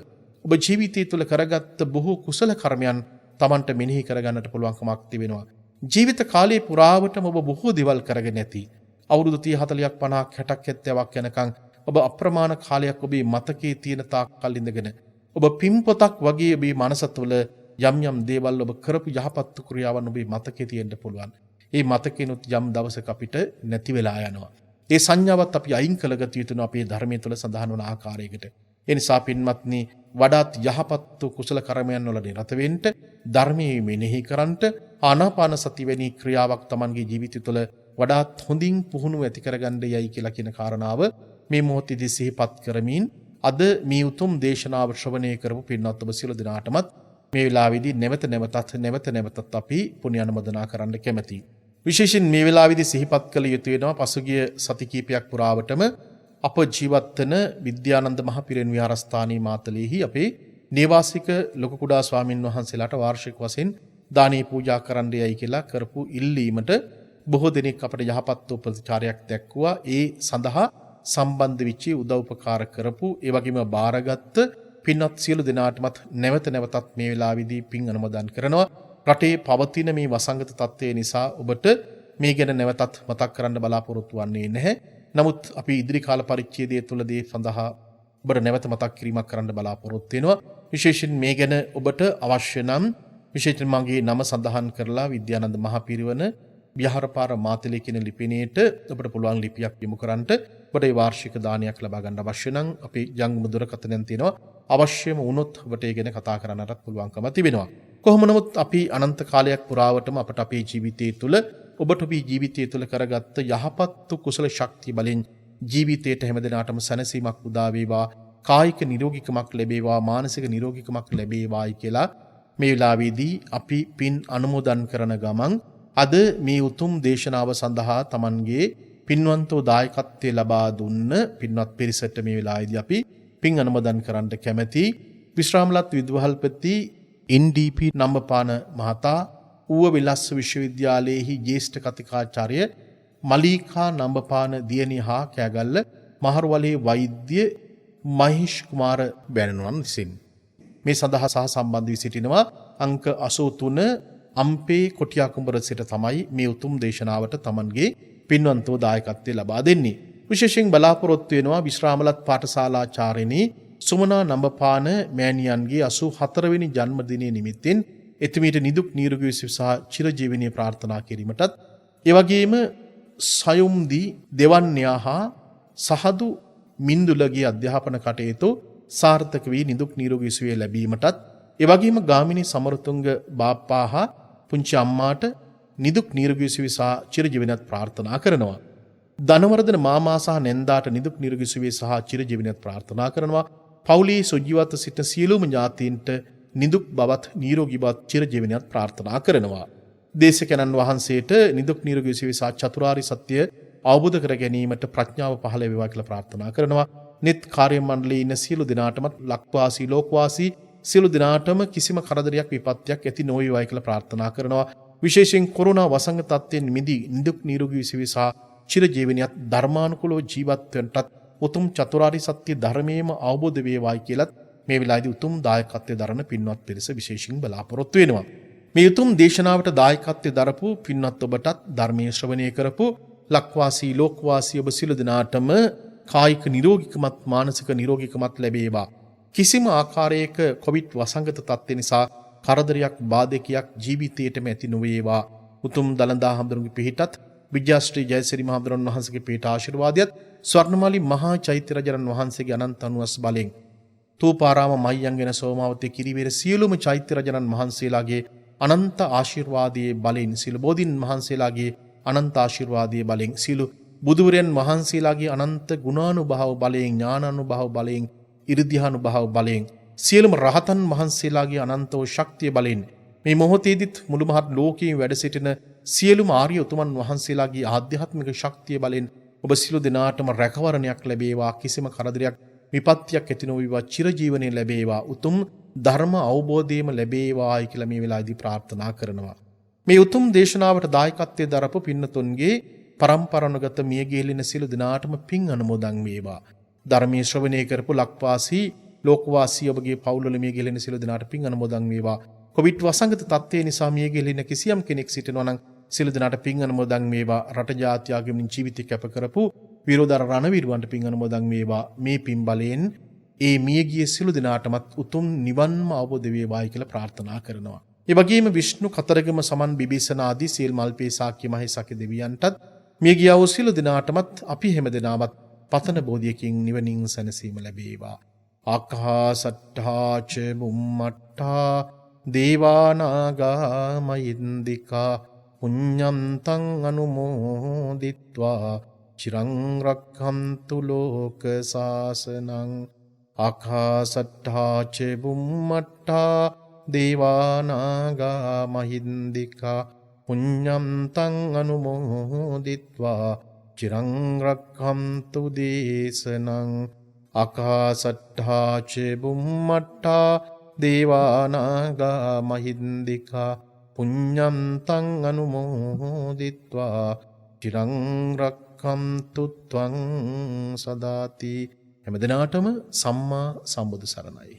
A: ඔබ ජීවිතය තුළ කරගත්ත බොහෝ කුසල කර්මයන් Tamanට මෙනෙහි කරගන්නට පුළුවන්කමක් තිබෙනවා. ජීවිත කාලයේ පුරාවටම ඔබ බොහෝ දේවල් කරගෙන ඇති. අවුරුදු 30 40ක් 50ක් 60ක් 70ක් යනකම් ඔබ අප්‍රමාණ කාලයක් ඔබේ මතකයේ තියෙන තාක් කල් ඉඳගෙන ඔබ පින්පොතක් වගේ ඔබේ මනස තුළ යම් යම් දේවල් ඔබ කරපු යහපත් ක්‍රියාවන් ඔබේ මතකයේ තියෙන්න පුළුවන්. ඒ මතකිනුත් යම් දවසක අපිට නැති වෙලා යනවා. ඒ සංඥාවත් අපි අයින් කළගත යුතුන අපේ ධර්මයේ තුල සඳහන් වන ආකාරයකට. ඒ නිසා පින්වත්නි වඩාත් යහපත් කුසල කර්මයන් වල නිරත වෙන්න ධර්මයේ මෙනෙහි කරන්ට ආනාපාන සති වැනි ක්‍රියාවක් Tamanගේ ජීවිතය තුළ වඩාත් හොඳින් පුහුණු ඇති කරගන්න යයි කියලා කියන කාරණාව මේ මොහොතේදී සිහිපත් කරමින් අද මේ උතුම් දේශනාව ශ්‍රවණය කරපු පින්වත් ඔබ සියලු දෙනාටමත් මේ වෙලාවේදී නැවත නැවතත් අපි පුණ්‍ය අනුමෝදනා කරන්න කැමැතියි. විශේෂයෙන් මේ වෙලාවේදී සිහිපත් කළ යුතු වෙනවා පසුගිය සති කිහිපයක් පුරාවටම අප ජීවත් වෙන විද්‍යානන්ද මහපිරිවෙන් විහාරස්ථානයේ මාතලේහි අපේ නේවාසික ලොකු කුඩා ස්වාමින් වහන්සේලාට වාර්ෂික වශයෙන් දානීය පූජා කරන්න යයි කියලා කරපු ඉල්ලීමට බොහෝ දෙනෙක් අපට යහපත් ප්‍රතිචාරයක් දැක්වුවා. ඒ සඳහා සම්බන්ධ වෙච්ච උදව්පකාර කරපු ඒ වගේම බාරගත් පින්වත් සියලු දෙනාටමත් නැවත නැවතත් මේ වෙලාවේදී පින් අනුමෝදන් කරනවා. රටේ පවතින මේ වසංගත තත්ත්වය නිසා ඔබට මේ ගැන නැවතත් මතක් කරන්න බලාපොරොත්තු වෙන්නේ නැහැ. නමුත් අපි ඉදිරි කාල පරිච්ඡේදය තුළදී සඳහා ඔබට නැවත මතක් කිරීමක් කරන්න බලාපොරොත්තු වෙනවා. විශේෂයෙන් මේ ගැන ඔබට අවශ්‍ය නම් විශේෂයෙන් මගේ නම සඳහන් කරලා විද්‍යානන්ද මහපිරිවෙන විහාරපාර මාතලේ කියන ලිපිණයට ඔබට පුළුවන් ලිපියක් යොමු කරන්නට ඔබට ඒ වාර්ෂික දානයක් ලබා ගන්න අවශ්‍ය නම් අපේ ජංගම දුරකථනයෙන් තියෙනවා. අවශ්‍යම වුණොත් ඔබට ඒ ගැන කතා කරන්නටත් පුළුවන්කම තිබෙනවා. කොහොම නමුත් අපි අනන්ත කාලයක් පුරාවටම අපට අපේ ජීවිතයේ තුල ඔබට ඔබේ ජීවිතය තුළ කරගත්ත යහපත් කුසල ශක්තිය බලෙන් ජීවිතයට හැමදෙනාටම සැනසීමක් උදා වේවා, කායික නිරෝගීකමක් ලැබේවා, මානසික නිරෝගීකමක් ලැබේවායි කියලා මේ වෙලාවේදී අපි පින් අනුමෝදන් කරන ගමන් අද මේ උතුම් දේශනාව සඳහා Tamanගේ පින්වන්තෝ දායකත්වයේ ලබා දුන්න පින්වත් පිරිසට මේ වෙලාවේදී අපි පින් අනුමෝදන් කරන්න කැමැති. විශ්‍රාමලත් විදුහල්පති NDP නම්බපාන මහතා, ඌව විලස්ස විශ්වවිද්‍යාලයේහි ජ්‍යෙෂ්ඨ කතිකාචාර්ය මලීකා නම්බපාන දියණිය හා කෑගල්ල මහරුවලේ වෛද්‍ය මහේෂ් කුමාර බැනනුවන් විසින් මේ සඳහා සහ සම්බන්ධ වී සිටිනවා. අංක 83 අම්පේ කොටියාකුඹර සිට තමයි මේ උතුම් දේශනාවට Tamanගේ පින්වන්තෝ දායකත්වය ලබා දෙන්නේ. විශේෂයෙන් බලාපොරොත්තු වෙනවා විශ්‍රාමලත් පාඨශාලාචාර්යනී සුමනා නම්බපාන මෑණියන්ගේ 84 වෙනි ජන්මදිනය නිමිත්තෙන් එතුමියට නිදුක් නිරෝගී සුව සහ චිරජීවනීය ප්‍රාර්ථනා කිරීමටත් ඒ වගේම සයුම්දී දෙවන්‍යා හා සහදු මින්දුලගේ අධ්‍යාපන කටයුතු සාර්ථක වී නිදුක් නිරෝගී සුවය ලැබීමටත් ඒ වගේම ගාමිණී සමරතුංග බාප්පා හා පුංචි අම්මාට නිදුක් නිරෝගී සුවය සහ චිරජීවනයත් ප්‍රාර්ථනා කරනවා. ධනවර්ධන මාමා සහ නැන්දාට නිදුක් නිරෝගී සුවය සහ චිරජීවනයත් ප්‍රාර්ථනා කරනවා. පවුලේ සුජීවත්ව සිටින සියලුම ඥාතීන්ට නිදුක් බවත් නිරෝගී බවත් චිරජීවනයත් ප්‍රාර්ථනා කරනවා. දේශකයන්න් වහන්සේට නිදුක් නිරෝගී සුවය සහ චතුරාර්ය සත්‍ය අවබෝධ කර ගැනීමට ප්‍රඥාව පහළ වේවා කියලා ප්‍රාර්ථනා කරනවා. නිත් කාර්ය මණ්ඩලයේ ඉන්න සියලු දෙනාටමත් ලක්වාසී ලෝකවාසී සියලු දෙනාටම කිසිම කරදරයක් විපත්තියක් ඇති නොවේවායි කියලා ප්‍රාර්ථනා කරනවා. විශේෂයෙන් කොරෝනා වසංගත තත්ත්වයෙන් මිදී නිදුක් නිරෝගී සහ චිරජීවනයත් ධර්මානුකූලව ජීවත් වෙන්නටත් උතුම් චතුරාර්ය සත්‍ය ධර්මයේම අවබෝධ වේවායි කියලත් මේ වෙලාවේදී උතුම් දායකත්වයේ දරන පින්වත් පිරිස විශේෂයෙන් බලාපොරොත්තු වෙනවා. මේ උතුම් දේශනාවට දායකත්වයේ දරපු පින්වත් ඔබටත් ධර්මයේ ශ්‍රවණය කරපු ලක්වාසී ලෝකවාසී ඔබ සියලු දෙනාටම කායික නිරෝගීකමත් මානසික නිරෝගීකමත් ලැබේවා. කිසිම ආකාරයක කොවිඩ් වසංගත තත්ත්ව නිසා කරදරයක් බාධකයක් ජීවිතයටම ඇති නොවේවා. උතුම් දලදා හඳුරුගේ පිහිටත් විජ්‍යාශ්‍රී ජයසිරි මහඳුරන් වහන්සේගේ පිහිට ආශිර්වාදයත් ස්වර්ණමාලි මහා චෛත්‍ය රජරන් වහන්සේගේ අනන්ත අනුවස් බලෙන් තූපාරාම මයංගෙන සෝමාවතී කිරිවේර සියලුම චෛත්‍ය රජරන් වහන්සේලාගේ අනන්ත ආශිර්වාදයේ බලෙන් සියලු බෝධීන් වහන්සේලාගේ අනන්ත ආශිර්වාදයේ බලෙන් සියලු බුදුවරයන් වහන්සේලාගේ අනන්ත ගුණානුභාව බලයෙන් ඥානානුභාව බලයෙන් ඉර්ධියානුභාව බලයෙන් සියලුම රහතන් වහන්සේලාගේ අනන්ත වූ ශක්තිය බලෙන් මේ මොහොතේදීත් මුළු මහත් ලෝකයේ වැඩ සිටින සියලුම ආර්ය උතුමන් වහන්සේලාගේ ආධ්‍යාත්මික ශක්තිය බලෙන් ඔබ සියලු දෙනාටම රැකවරණයක් ලැබේවා. කිසිම කරදරයක් විපත්තියක් ඇති නොවේවා. චිරජීවනයේ ලැබේවා. උතුම් ධර්ම අවබෝධයම ලැබේවායි කියලා මේ වෙලාවේදී ප්‍රාර්ථනා කරනවා. මේ උතුම් දේශනාවට දායකත්වයේ දරපු පින්නතුන්ගේ පරම්පරානුගත මිය ගිහින සියලු දෙනාටම පින් අනුමෝදන් වේවා. ධර්මයේ ශ්‍රවණය කරපු ලක්වාසී ලෝකවාසී ඔබගේ පවුල්වල මිය ගිහින සියලු දෙනාට පින් අනුමෝදන් වේවා. කොවිඩ් වසංගත තත්ත්වය නිසා මිය ගිහින කිසියම් කෙනෙක් සිටිනවා නම් සියලු දෙනාට පින් අනුමෝදන් වේවා. රට ජාතිය ආගමින් ජීවිතය කැප කරපු විරෝධර රණවීරවන්ට පින් අනුමෝදන් වේවා. මේ පින් බලයෙන් ඒ මියගිය සියලු දෙනාටමත් උතුම් නිවන්ම අවබෝධ වේවායි කියලා ප්‍රාර්ථනා කරනවා. ඒ වගේම විෂ්ණු කතරගම සමන් බිබිසන ආදී සීල් මල්පේ සාක්‍ය මහේසක දෙවියන්ටත් මියගියා වූ සියලු දෙනාටමත් අපි හැම දෙනාමත් පතන බෝධියකින් නිවනින් සැනසීම ලැබේවා. ආකාසට්ඨා ච බුම්මට්ඨා දේවානාගා මහින්దికා පුඤ්ඤන්තං අනුමෝදිත්වා චිරං රක්ඛන්තු ලෝක සාසනං. ආකාසට්ඨා ච බුම්මට්ඨා දේවානාගා මහින්దికා පුඤ්ඤන්තං අනුමෝදිත්වා චිරං රක්ඛන්තු දේශනං. ආකාසට්ඨා ච බුම්මට්ඨා දේවානාගා මහින්దికා පුඤ්ඤන්තං අනුමෝදිත්වා චිරං රක්ඛන්තු ත්වං සදාති. හැම දිනාටම සම්මා සම්බුදු සරණයි.